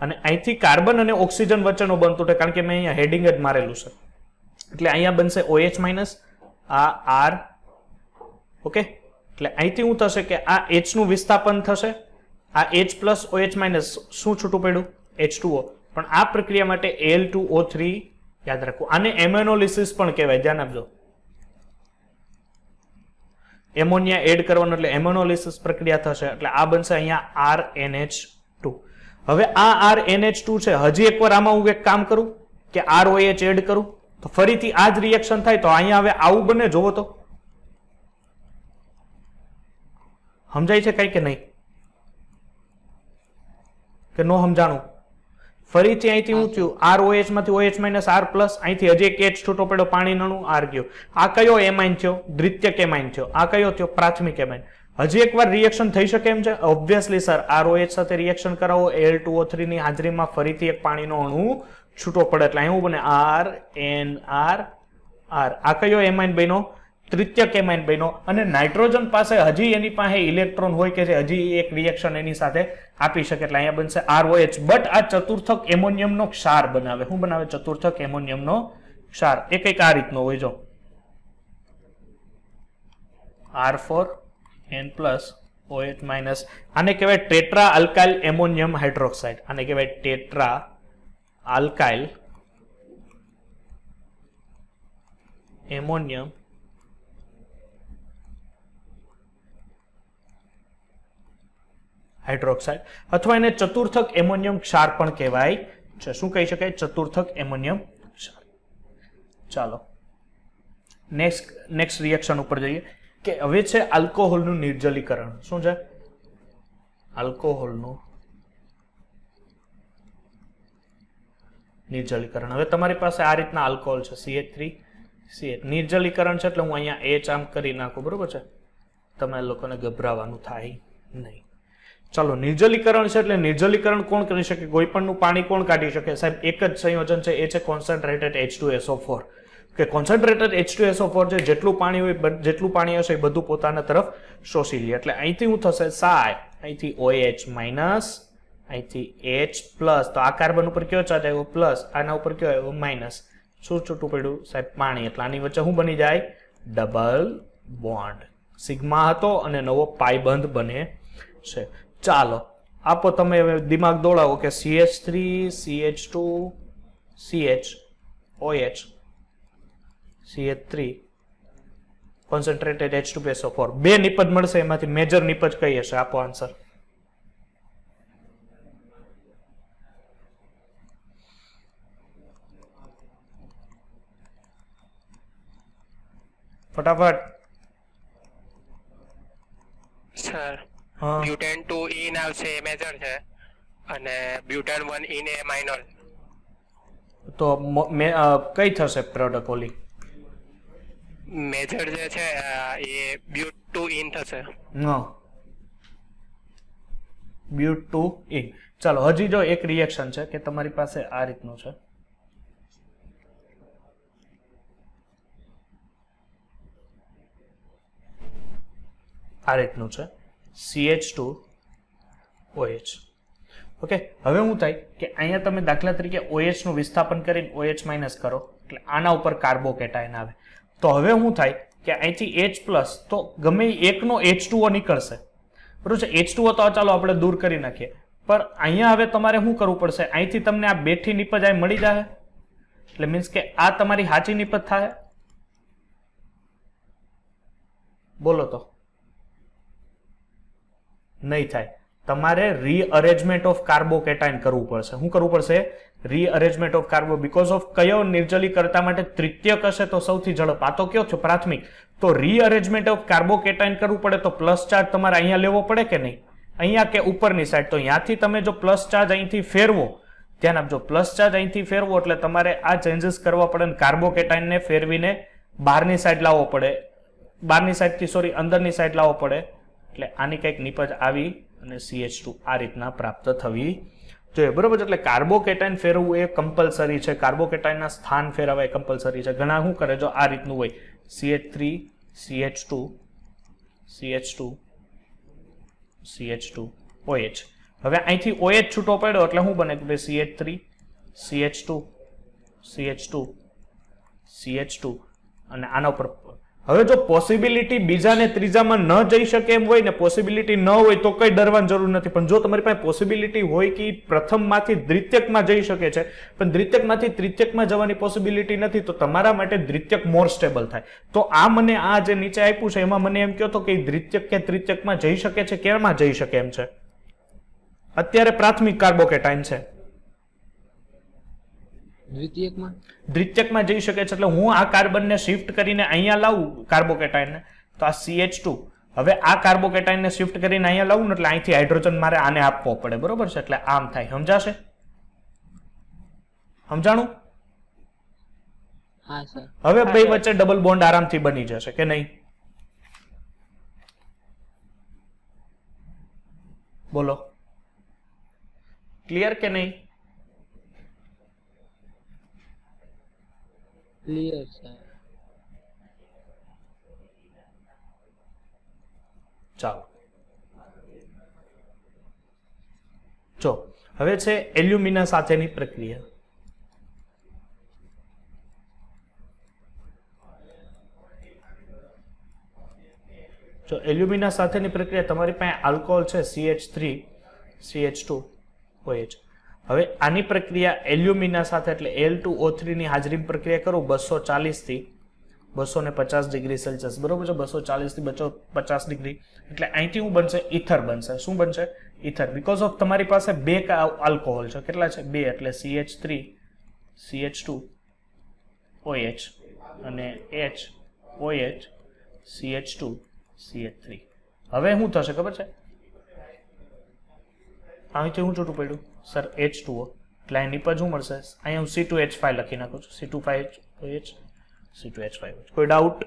અને અહીંથી કાર્બન અને ઓક્સિજન વચ્ચેનો બંધ તૂટે, કારણ કે મેં અહીંયા હેડિંગ જ મારેલું છે. એટલે અહીંયા બનશે OH-, આ R. ઓકે, એટલે અહીંથી શું થશે કે આ H નું વિસ્થાપન થશે, આ H પ્લસ OH- શું છૂટું પડ્યું? H2O. પણ આ પ્રક્રિયા માટે Al2O3 યાદ રાખવું. આને એમોનોલિસિસ પણ કહેવાય, ધ્યાન આપજો. એમોનિયા એડ કરવાનું એટલે એમોનોલિસિસ પ્રક્રિયા થશે. એટલે આ બનશે અહીંયા RNH2. હવે આ RNH2 છે, હજી એકવાર આમાં હું એક કામ કરું કે ROH એડ કરું તો ફરીથી આ જ રિએક્શન થાય. તો અહીંયા હવે આવું બને, જોવો તો સમજાય છે કઈ કે નહીં? કે નો સમજાણું? ફરીથી અહીંથી હું થયું ROH માંથી OH- R પ્લસ, અહીંથી હજી એક H છૂટો પડ્યો, પાણી નણું R ગયો. આ કયો એમાઇન થયો? દ્વિતીયક એમાઇન થયો. આ કયો થયો? પ્રાથમિક એમાઇન. હજી એકવાર રિએક્શન થઈ શકે એમ છે? ઓબ્વિયસલી સર, ROH સાથે રિએક્શન કરાવો, Al2O3 ની હાજરીમાં ફરીથી એક પાણીનો અણુ છૂટો પડે. એટલે અહીં બને RNR. આ કયો એમાઇન બન્યો? તૃતીયક એમાઇન બન્યો. અને નાઇટ્રોજન પાસે હજી એની પાસે ઇલેક્ટ્રોન હોય કે જે હજી એક રિએક્શન એની સાથે આપી શકે. એટલે અહીંયા બનશે ROH. બટ આ ચતુર્થક એમોનિયમનો ક્ષાર બનાવે. શું બનાવે? ચતુર્થક એમોનિયમનો ક્ષાર. એ કંઈક આ રીતનો હોય, જો R4N પ્લસ OH-. આને કહેવાય ટેટ્રા આલ્કાઇલ એમોનિયમ હાઇડ્રોક્સાઇડ. આને કહેવાય ટેટ્રા આલ્કાઇલ એમોનિયમ હાઇડ્રોક્સાઇડ, અથવા એને ચતુર્થક એમોનિયમ ક્ષાર પણ કહેવાય છે. શું કહી શકાય? ચતુર્થક એમોનિયમ ક્ષાર. ચાલો નેક્સ્ટ રિએક્શન ઉપર જઈએ કે હવે છે આલ્કોહોલનું નિર્જલીકરણ. શું છે? આલ્કોહોલનું નિર્જલીકરણ. હવે તમારી પાસે આ રીતના આલ્કોહોલ છે, CH3CH. નિર્જલીકરણ છે એટલે હું અહીંયા H આમ કરી નાખું, બરોબર છે? તમે લોકોને ગભરાવાનું થાય નહીં. ચાલો, નિર્જલીકરણ છે એટલે નિર્જલીકરણ કોણ કરી શકે? કોઈ પણનું પાણી કોણ કાઢી શકે? સાહેબ, એક જ સંયોજન છે, એ છે કોન્સન્ટ્રેટેડ H2SO4. કે કોન્સન્ટ્રેટેડ H2SO4 છે, જેટલું પાણી હોય, જેટલું પાણી હશે એ બધું પોતાના તરફ શોષી લે. એટલે અહીંથી શું થશે? સાય, અહીંથી OH-, અહીંથી H પ્લસ. તો આ કાર્બન ઉપર કયો ચાર્જ આવ્યો? પ્લસ. આના ઉપર કયો આવ્યો? માઇનસ. શું છૂટું પડ્યું? સાહેબ, પાણી. એટલે આની વચ્ચે શું બની જાય? Double bond. સિગ્મા હતો અને નવો પાઈ બંધ બને છે. ચાલો, આપો તમે હવે દિમાગ દોડાવો કે CH3 CH2 CH OH CH3 concentrated H2SO4 બે નિપજ મળશે, એમાંથી મેજર નિપજ કઈ હશે? આપો આન્સર. ફટાફટ. સર હા, બ્યુટેન 2 ઇન આવશે એ મેજર છે અને બ્યુટેન 1 ઇન એ માઇનર. તો કઈ થશે પ્રોડક્ટ ઓલી? મેજર જે છે એ બ્યુટ 2 ઇન થશે. હા, બ્યુટ 2 ઇન. ચાલો હજી જો એક રિએક્શન છે કે તમારી પાસે આ રીતનું છે. આ રીતનું છે CH2 OH. ઓકે, હવે શું થાય કે અહીંયા તમે દાખલા તરીકે OH નું વિસ્થાપન કરીને OH માઇનસ કરો એટલે આના ઉપર કાર્બોકેટાયન આવે. તો હવે શું થાય કે અહીંથી H પ્લસ તો ગમે એકનો H2O નીકળશે, બરોબર છે. H2O તો ચાલો આપણે દૂર કરી નાખીએ, પણ અહીંયા હવે તમારે શું કરવું પડશે? અહીંથી તમને આ બેઠી નિપજ આ મળી જાય, એટલે મીન્સ કે આ તમારી સાચી નિપજ થાય. બોલો તો નહીં થાય. તમારે રીઅરેન્જમેન્ટ ઓફ કાર્બોકેટાયન કરવું પડશે. શું કરવું પડશે? રીઅરેન્જમેન્ટ ઓફ કાર્બો. બીકોઝ ઓફ કયો નિર્જલીકરતા માટે તૃતીયક હશે તો સૌથી ઝડપ. આ તો કયો છે? પ્રાથમિક. તો રીઅરેન્જમેન્ટ ઓફ કાર્બોકેટાયન કરવું પડે તો પ્લસ ચાર્જ તમારે અહીંયા લેવો પડે કે નહીં? અહીંયા કે ઉપરની સાઈડ? તો અહીંયાથી તમે જો પ્લસ ચાર્જ અહીંથી ફેરવો, ધ્યાન આપજો, પ્લસ ચાર્જ અહીંથી ફેરવો એટલે તમારે આ ચેન્જીસ કરવા પડે અને કાર્બોકેટાયનને ફેરવીને બહારની સાઈડ લાવવો પડે, બહારની સાઈડથી સોરી અંદરની સાઈડ લાવવો પડે. એટલે આની કંઈક નિપજ આવી અને CH2 આ રીતના પ્રાપ્ત થવી જોઈએ, બરોબર છે. એટલે કાર્બોકેટાયન ફેરવવું એ કમ્પલસરી છે, કાર્બોકેટાયનના સ્થાન ફેરવવા એ કમ્પલસરી છે. ઘણા શું કરે, જો આ રીતનું હોય CH3 CH2 CH2 CH2 OH. હવે અહીંથી OH છૂટો પડ્યો એટલે શું બને કે CH3 CH2 CH2 CH2 અને આના ઉપર. હવે જો પોસિબિલિટી બીજા ને ત્રીજામાં ન જઈ શકે એમ હોય ને, પોસિબિલિટી ન હોય તો કઈ ડરવાની જરૂર નથી. પણ જો તમારી પાસે પોસિબિલિટી હોય કે પ્રથમમાંથી દ્વિતીયકમાં જઈ શકે છે, પણ દ્વિતીયકમાંથી તૃતીયકમાં જવાની પોસિબિલિટી નથી, તો તમારા માટે દ્વિતીયક મોર સ્ટેબલ થાય. તો આ મને આ જે નીચે આપ્યું છે એમાં મને એમ કહો તો કે દ્વિતીયક કે તૃતીયકમાં જઈ શકે છે, કેમાં જઈ શકે એમ છે? અત્યારે પ્રાથમિક કાર્બોકેટાયન છે, દ્વિતીયકમાં જઈ શકે છે. એટલે હું આ કાર્બનને શિફ્ટ કરીને અહીંયા લાવું કાર્બોકેટાયનને, તો આ CH2 હવે આ કાર્બોકેટાયનને શિફ્ટ કરીને અહીંયા લાવું ને એટલે અહીંથી હાઇડ્રોજન મારે આને આપવો પડે, બરોબર છે. એટલે આમ થાય. સમજાશે? સમજાણું? હા સર. હવે બે વચ્ચે ડબલ બોન્ડ આરામથી બની જશે કે નહીં? બોલો, ક્લિયર કે નહીં? Clear sir. ચાલો, જો હવે છે એલ્યુમિના સાથેની પ્રક્રિયા. જો એલ્યુમિના સાથેની પ્રક્રિયા, તમારી પાસે આલ્કોહોલ છે CH3 CH2 OH. હવે આની પ્રક્રિયા એલ્યુમિના સાથે એટલે Al2O3 ની હાજરીમાં પ્રક્રિયા કરું 240 થી 250 ડિગ્રી સેલ્સિયસ, બરોબર છે. 240 થી 250 ડિગ્રી એટલે અહીંથી શું બનશે? ઇથર બનશે. શું બનશે? ઇથર. બીકોઝ ઓફ તમારી પાસે બે આલ્કોહોલ છે. કેટલા છે? બે. એટલે CH3 CH2 OH અને HOH CH2 CH3. હવે શું થશે ખબર છે? અહીંથી હું છૂટું પડ્યું સર H2O, એટલે અહીં નિપજ શું મળશે? અહીંયા હું C2H5 લખી નાખું છું, C2H5OH C2H5OH. કોઈ ડાઉટ?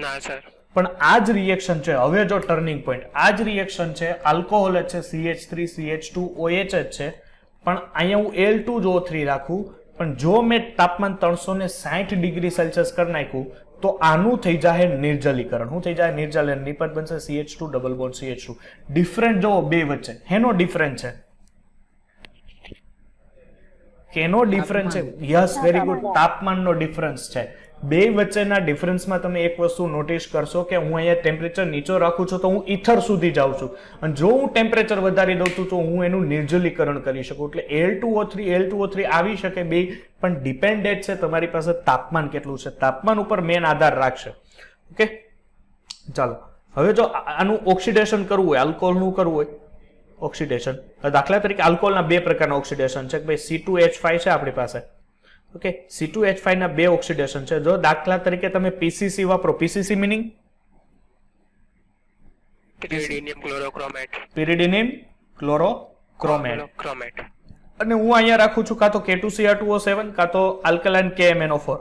ના સર. પણ આ જ રિએક્શન છે. હવે જો ટર્નિંગ પોઈન્ટ આ જ રિએક્શન છે, આલ્કોહોલ જ છે, CH3 CH2 OH જ છે, પણ અહીંયા હું Al2O3 રાખું, પણ જો મેં તાપમાન 360 ડિગ્રી સેલ્સિયસ કરી નાખ્યું તો આનું થઈ જાય નિર્જલીકરણ. શું થઈ જાય? નિર્જલીકરણ. નિપજ બનશે CH2 double bond CH2. Different જો બે વચ્ચે હેનો ડિફરન્ટ છે? કેનો ડિફરન્સ છે? Yes, very good. તાપમાનનો ડિફરન્સ છે. બે વચ્ચેના ડિફરન્સમાં તમે એક વસ્તુ નોટિસ કરશો કે હું અહીંયા ટેમ્પરેચર નીચો રાખું છું તો હું ઇથર સુધી જાઉં છું, અને જો હું ટેમ્પરેચર વધારી દઉં છું તો હું એનું નિર્જલીકરણ કરી શકું. એટલે Al2O3 આવી શકે બે, પણ ડિપેન્ડેન્ટ છે તમારી પાસે તાપમાન કેટલું છે, તાપમાન ઉપર મેન આધાર રાખશે. ઓકે, ચાલો હવે જો આનું ઓક્સિડેશન કરવું હોય, આલ્કોહોલનું કરવું હોય ઓક્સિડેશન, દાખલા તરીકે આલ્કોહોલના બે પ્રકારના ઓક્સિડેશન છે કે ભાઈ C2H5 છે આપણી પાસે. ઓકે, C2H5 ના બે ઓક્સિડેશન છે. જો દાખલા તરીકે તમે PCC વાપરો, PCC meaning Pyridinium chlorochromate. pyridinium chlorochromate, Chromate. અને હું અહીંયા રાખું છું કાં તો K2Cr2O7 કાં તો આલ્કલાઇન KMnO4.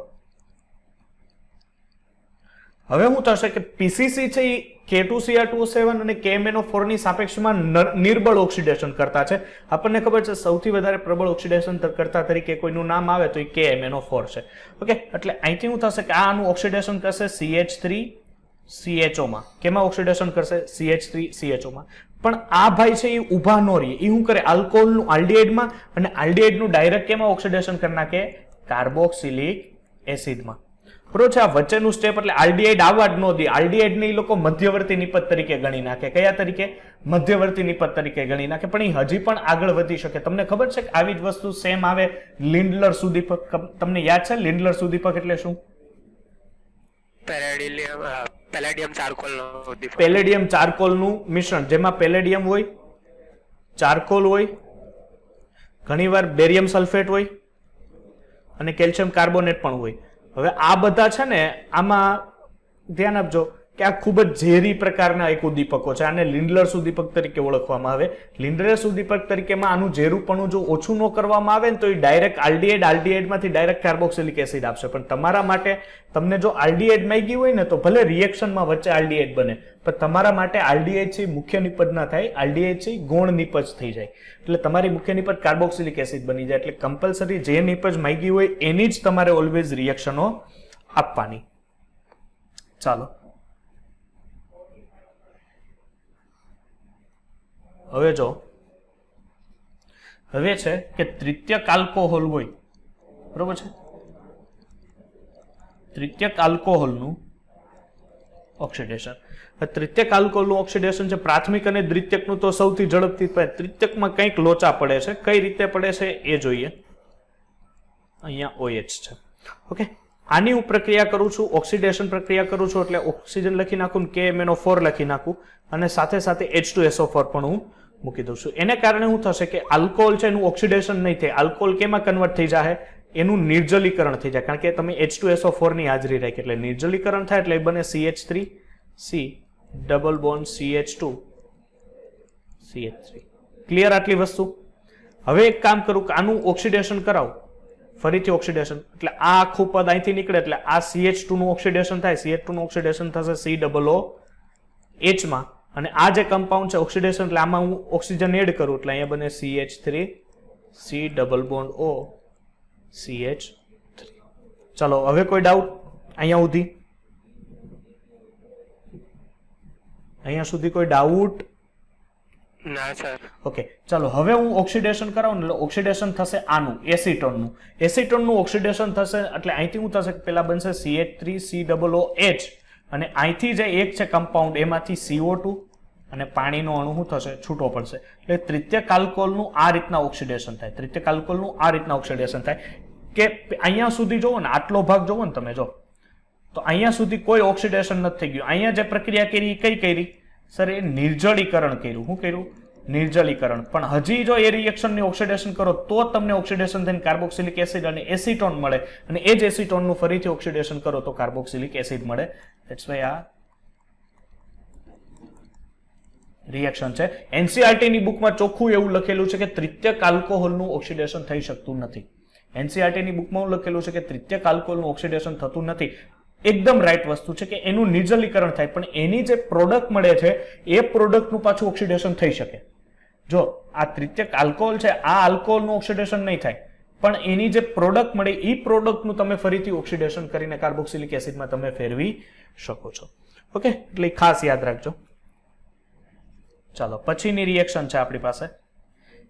હવે શું થશે કે PCC છે એ K2Cr2O7 અને KMnO4 ની સાપેક્ષમાં નિર્બળ ઓક્સિડેશન કરતા છે. આપણને ખબર છે સૌથી વધારે પ્રબળ ઓક્સિડેશન કરતા તરીકે કોઈનું નામ આવે તો એ KMnO4 છે. ઓકે, એટલે અહીંથી શું થશે કે આનું ઓક્સિડેશન કરશે CH3CHO માં. કેમાં ઓક્સિડેશન કરશે? CH3CHO માં. પણ આ ભાઈ છે એ ઊભા ન રહે, એ શું કરે? આલ્કોહોલનું આલ્ડિહાઇડમાં, અને આલ્ડિહાઇડનું ડાયરેક્ટ કેમાં ઓક્સિડેશન કરી નાખે? કાર્બોક્સિલિક એસિડમાં. બરોબર છે? આ વચ્ચેનું સ્ટેપ એટલે આલ્ડિહાઇડ આવવા જ ન દે. આલ્ડિહાઇડને એ લોકો મધ્યવર્તી નિપજ તરીકે ગણી નાખે. કયા તરીકે? મધ્યવર્તી નિપજ તરીકે ગણી નાખે. પણ એ હજી પણ આગળ વધી શકે. તમને ખબર છે કે આવી જ વસ્તુ સેમ આવે લિન્ડલર સુદીપક. તમને યાદ છે લિન્ડલર સુદીપક એટલે શું? Palladium charcoal. પેલેડિયમ ચારકોલનું મિશ્રણ, જેમાં પેલેડિયમ હોય, ચારકોલ હોય, ઘણીવાર બેરિયમ સલ્ફેટ હોય અને કેલ્શિયમ કાર્બોનેટ પણ હોય. હવે આ બધા છે ને, આમાં ધ્યાન આપજો કે આ ખૂબ જ ઝેરી પ્રકારના એક ઉદ્દીપકો છે. આને લિન્ડલર સુદીપક તરીકે ઓળખવામાં આવે. લિન્ડલર સુદીપક તરીકેમાં આનું ઝેરુપણું જો ઓછું ન કરવામાં આવે ને તો એ ડાયરેક્ટ આલ્ડિહાઇડમાંથી ડાયરેક્ટ કાર્બોક્સિલિક એસિડ આપશે. પણ તમારા માટે તમને જો આલ્ડિહાઇડ માંગી હોય ને તો ભલે રિએક્શનમાં વચ્ચે આલ્ડિહાઇડ બને, પણ તમારા માટે આલ્ડિહાઇડ છે મુખ્ય નિપજ ના થાય, આલ્ડિહાઇડ છે ગૌણ નિપજ થઈ જાય. એટલે તમારી મુખ્ય નિપજ કાર્બોક્સિલિક એસિડ બની જાય. એટલે કમ્પલસરી જે નિપજ માંગી હોય એની જ તમારે ઓલવેઝ રિએક્શનો આપવાની. ચાલો હવે જો હવે છે કે તૃતીયક આલ્કોહોલ હોય, બરોબર છે? તૃતીયક આલ્કોહોલનું ઓક્સિડેશન. તૃતીયક આલ્કોહોલનું ઓક્સિડેશન છે પ્રાથમિક અને દ્વિતીયકનું તો સૌથી ઝડપથી. તૃતીયકમાં કંઈક લોચા પડે છે, કઈ રીતે પડે છે એ જોઈએ. અહીંયા OH છે. ઓકે, આની હું પ્રક્રિયા કરું છું, ઓક્સિડેશન પ્રક્રિયા કરું છું, એટલે ઓક્સિજન લખી નાખું, KMnO4 લખી નાખું, અને સાથે સાથે H2SO4 પણ હું મૂકી દઉં છું. એને કારણે શું થશે કે આલ્કોહોલ છે એનું ઓક્સિડેશન નહીં થાય. આલ્કોહોલ કેમાં કન્વર્ટ થઈ જાય? એનું નિર્જલીકરણ થઈ જાય, કારણ કે તમે H2SO4 ની હાજરી રાખી. એટલે નિર્જલીકરણ થાય એટલે બને CH3C double bond CH2 CH3. Clear આટલી વસ્તુ? હવે એક કામ કરું કે આનું ઓક્સિડેશન કરાવું, ફરીથી ઓક્સિડેશન, એટલે આ આખું પદ અહીંથી નીકળે એટલે આ CH2 નું ઓક્સિડેશન થાય. CH2 નું ઓક્સિડેશન થશે COOH માં, અને આ જે કમ્પાઉન્ડ છે ઓક્સિડેશન, એટલે આમાં હું ઓક્સિજન એડ કરું એટલે અહીંયા બને CH3C double bond O CH3. ચલો હવે કોઈ ડાઉટ અહીંયા સુધી? અહીંયા સુધી કોઈ ડાઉટ? ના સર. ઓકે, ચાલો હવે હું ઓક્સિડેશન કરાવું એટલે ઓક્સિડેશન થશે આનું એસિટોનનું. એસિટોનનું ઓક્સિડેશન થશે એટલે અહીંથી શું થશે? પેલા બનશે CH3COOH, અને અહીંથી જે એક છે કમ્પાઉન્ડ એમાંથી CO2 અને પાણીનો અણુ શું થશે? છૂટો પડશે. એટલે તૃતીયક આલ્કોહોલનું આ રીતના ઓક્સિડેશન થાય. તૃતીયક આલ્કોહોલનું આ રીતના ઓક્સિડેશન થાય કે અહીંયા સુધી જોવો ને, આટલો ભાગ જોવો ને તમે, જો તો અહીંયા સુધી કોઈ ઓક્સિડેશન નથી થઈ ગયું. અહીંયા જે પ્રક્રિયા કરી કઈ કરી? સર એ નિર્જલીકરણ કર્યું. શું કર્યું? નિર્જલીકરણ. પણ હજી જો એ રિએક્શનની ઓક્સિડેશન કરો તો તમને ઓક્સિડેશન થઈને કાર્બોક્સિલિક એસિડ અને એસિટોન મળે, અને એ જ એસિટોનનું ફરીથી ઓક્સિડેશન કરો તો કાર્બોક્સિલિક એસિડ મળે. ધેટ્સ વાય આ રિએક્શન છે. NCERT ની બુકમાં ચોખ્ખું એવું લખેલું છે કે તૃતીયક આલ્કોહોલનું ઓક્સિડેશન થઈ શકતું નથી. NCERT ની બુકમાં એવું લખેલું છે કે તૃતીયક આલ્કોહોલનું ઓક્સિડેશન થતું નથી. એકદમ રાઈટ વસ્તુ છે કે એનું નિર્જલીકરણ થાય, પણ એની જે પ્રોડક્ટ મળે છે એ પ્રોડક્ટનું પાછું ઓક્સિડેશન થઈ શકે. જો આ તૃતીયક આલ્કોહોલ છે, આ આલ્કોહોલનું ઓક્સિડેશન નહીં થાય, પણ એની જે પ્રોડક્ટ મળે એ પ્રોડક્ટનું તમે ફરીથી ઓક્સિડેશન કરીને કાર્બોક્સિલિક એસિડમાં તમે ફેરવી શકો છો. ઓકે, એટલે ખાસ યાદ રાખજો. ચાલો પછીની રિએક્શન છે આપણી પાસે,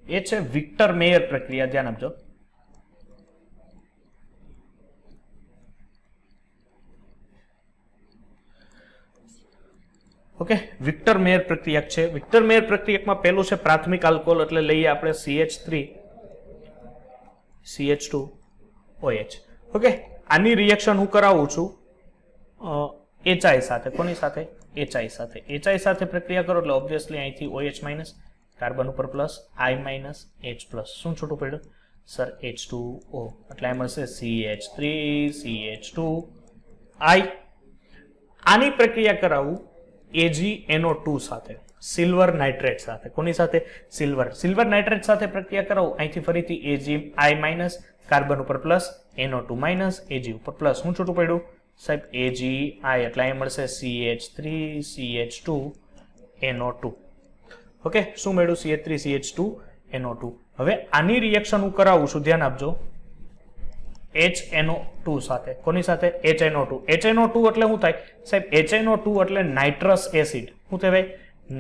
એ છે વિક્ટર મેયર પ્રક્રિયા. ધ્યાન આપજો. ઓકે, વિક્ટર મેયર પ્રક્રિયક છે. વિક્ટર મેયર પ્રક્રિયકમાં પહેલું છે પ્રાથમિક આલ્કોહોલ, એટલે લઈએ આપણે CH3 CH2OH. ઓકે, આની રિએક્શન હું કરાવું છું HI સાથે. કોની સાથે? HI સાથે. HI સાથે પ્રક્રિયા કરો એટલે ઓબ્વિયસલી અહીંથી OH માઇનસ, કાર્બન ઉપર plus, I minus, H plus. શું છૂટું પડ્યું સર? H2O. એટલે આ મળશે CH3 CH2I. આની પ્રક્રિયા કરાવું AgNO2 સાથે, સિલ્વર નાઇટ્રેટ સાથે. કોની સાથે? સિલ્વર નાઇટ્રેટ સાથે પ્રક્રિયા કરાવું અહીંથી ફરીથી AgI માઇનસ, કાર્બન ઉપર પ્લસ, NO2 માઇનસ, Ag ઉપર પ્લસ. શું છૂટું પડ્યું સાહેબ? AgI. એટલે અહીં મળશે CH3 CH2NO2. ઓકે, શું મળ્યું? CH3 CH2NO2. હવે આની રિએક્શન હું કરાવું છું, ધ્યાન આપજો, HNO2 સાથે. કોની સાથે? HNO2. HNO2 એટલે શું થાય સાહેબ? HNO2 એટલે નાઇટ્રસ એસિડ. શું કહેવાય?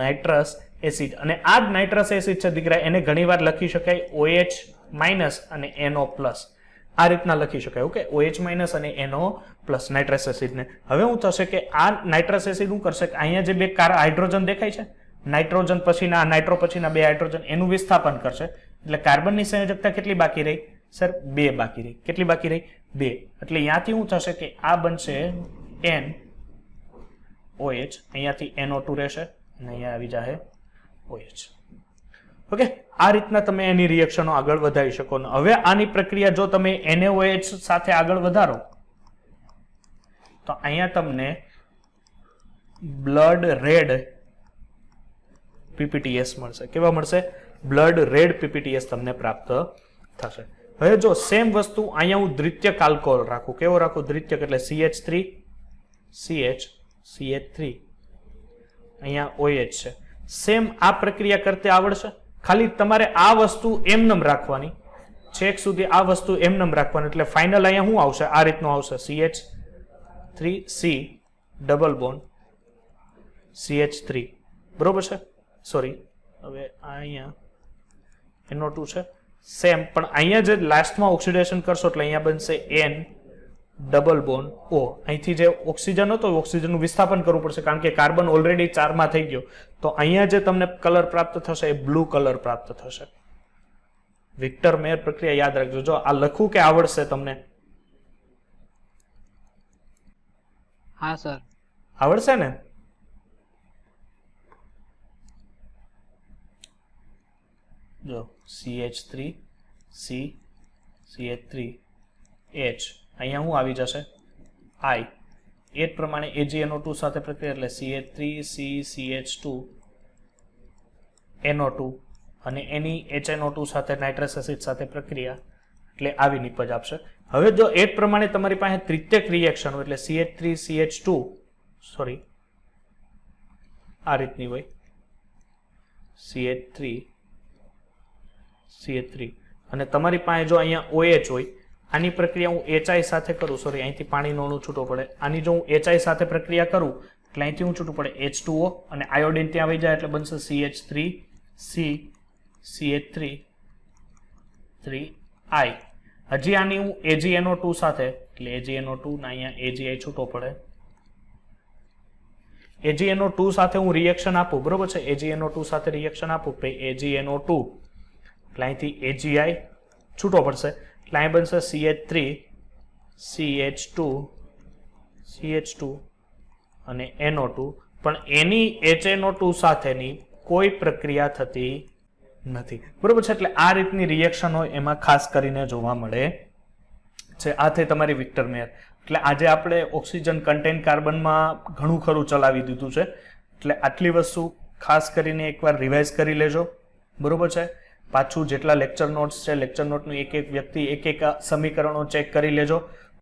Nitrous acid. અને આ જ નાઇટ્રસ એસિડ છે દીકરા, એને ઘણીવાર લખી શકાય OH માઇનસ અને NO પ્લસ. આ રીતના લખી શકાય. ઓકે, OH માઇનસ અને NO પ્લસ નાઇટ્રસ એસિડને. હવે શું થશે કે આ નાઇટ્રસ એસિડ શું કરશે કે અહીંયા જે બે હાઇડ્રોજન દેખાય છે, નાઇટ્રોજન પછીના, નાઇટ્રો પછીના બે હાઇડ્રોજન, એનું વિસ્થાપન કરશે. એટલે કાર્બનની સંયોજકતા કેટલી બાકી રહી સર? 2 બાકી રહી. કેટલી બાકી રહી? 2. એટલે અહીંયાથી શું થશે કે આ બનશે NOH, અહીંયાથી NO2 રહેશે અને અહીંયા આવી જાય OH. ઓકે, આ રીતના તમે એની રિએક્શનો આગળ વધારી શકો. હવે આની પ્રક્રિયા જો તમે NaOH સાથે આગળ વધારો તો અહીંયા તમને બ્લડ રેડ PPTS મળશે. કેવા મળશે? બ્લડ રેડ PPTS તમને પ્રાપ્ત થશે. હવે જો સેમ વસ્તુ અહીંયા હું દ્વિતીયક આલ્કોહોલ રાખું. કેવો રાખું? દ્વિતીયક એટલે CH3 CH3 અહીંયા OH છે. સેમ આ પ્રક્રિયા કરતે આવડશે. ખાલી તમારે આ વસ્તુ એમનેમ રાખવાની, છેક સુધી આ વસ્તુ એમનેમ રાખવાની. એટલે ફાઇનલ અહીંયા શું આવશે? આ રીતનું આવશે CH3C ડબલ બોન્ડ CH3. બરોબર છે? સોરી, હવે અહીંયા NO2 છે સેમ, પણ અહીંયા જે લાસ્ટમાં ઓક્સિડેશન કરશો એટલે અહીંયા બનશે N ડબલ બોન્ડ O. અહીંથી જે ઓક્સિજન હતો ઓક્સિજનનું વિસ્થાપન કરવું પડશે, કારણ કે કાર્બન ઓલરેડી 4 માં થઈ ગયો. તો અહીંયા જે તમને કલર પ્રાપ્ત થશે એ બ્લુ કલર પ્રાપ્ત થશે. વિક્ટર મેયર પ્રક્રિયા યાદ રાખજો. જો આ લખવું કે આવડશે તમને? હા સર. આવડશે ને? જો CH3 C CH3 H, અહીંયા શું આવી જશે? I. એ જ પ્રમાણે AgNO2 સાથે પ્રક્રિયા એટલે CH3 C CH2 NO2 અને એની HNO2 સાથે નાઇટ્રસ એસિડ સાથે પ્રક્રિયા એટલે આવી નિપજ આપશે. હવે જો એ જ પ્રમાણે તમારી પાસે તૃતીયક રિએક્શન હોય એટલે CH3 CH2 સોરી આ રીતની હોય CH3 અને તમારી પાસે જો અહીંયા OH હોય, આની પ્રક્રિયા હું HI સાથે કરું, સોરી અહીંથી પાણીનો અણુ છૂટો પડે, આની જો હું HI સાથે પ્રક્રિયા કરું એટલે અહીંથી હું છૂટું પડે H2O અને આયોડિન ત્યાં આવી જાય એટલે બનશે CH3 C CH3 3I. હજી આની હું AgNO2 સાથે એટલે AgNO2 ને અહીંયા AgI છૂટો પડે, AgNO2 સાથે હું રિએક્શન આપું. બરોબર છે? AgNO2 સાથે રિએક્શન આપું AgNO2 એટલે અહીંથી AgI છૂટો પડશે એટલે અહીં બનશે CH3 CH2 અને NO2, પણ એની HNO2 સાથેની કોઈ પ્રક્રિયા થતી નથી. બરોબર છે? એટલે આ રીતની રિએક્શન હોય એમાં ખાસ કરીને જોવા મળે છે. આ થઈ તમારી વિક્ટર મેયર. એટલે આજે આપણે ઓક્સિજન કન્ટેન કાર્બનમાં ઘણું ખરું ચલાવી દીધું છે. એટલે આટલી વસ્તુ ખાસ કરીને એકવાર રિવાઇઝ કરી લેજો. બરોબર છે? પાછું જેટલા લેક્ચર નોટ્સ છે, લેક્ચર નોટનું એક એક વ્યક્તિ એક એક સમીકરણો ચેક કરી લેજો.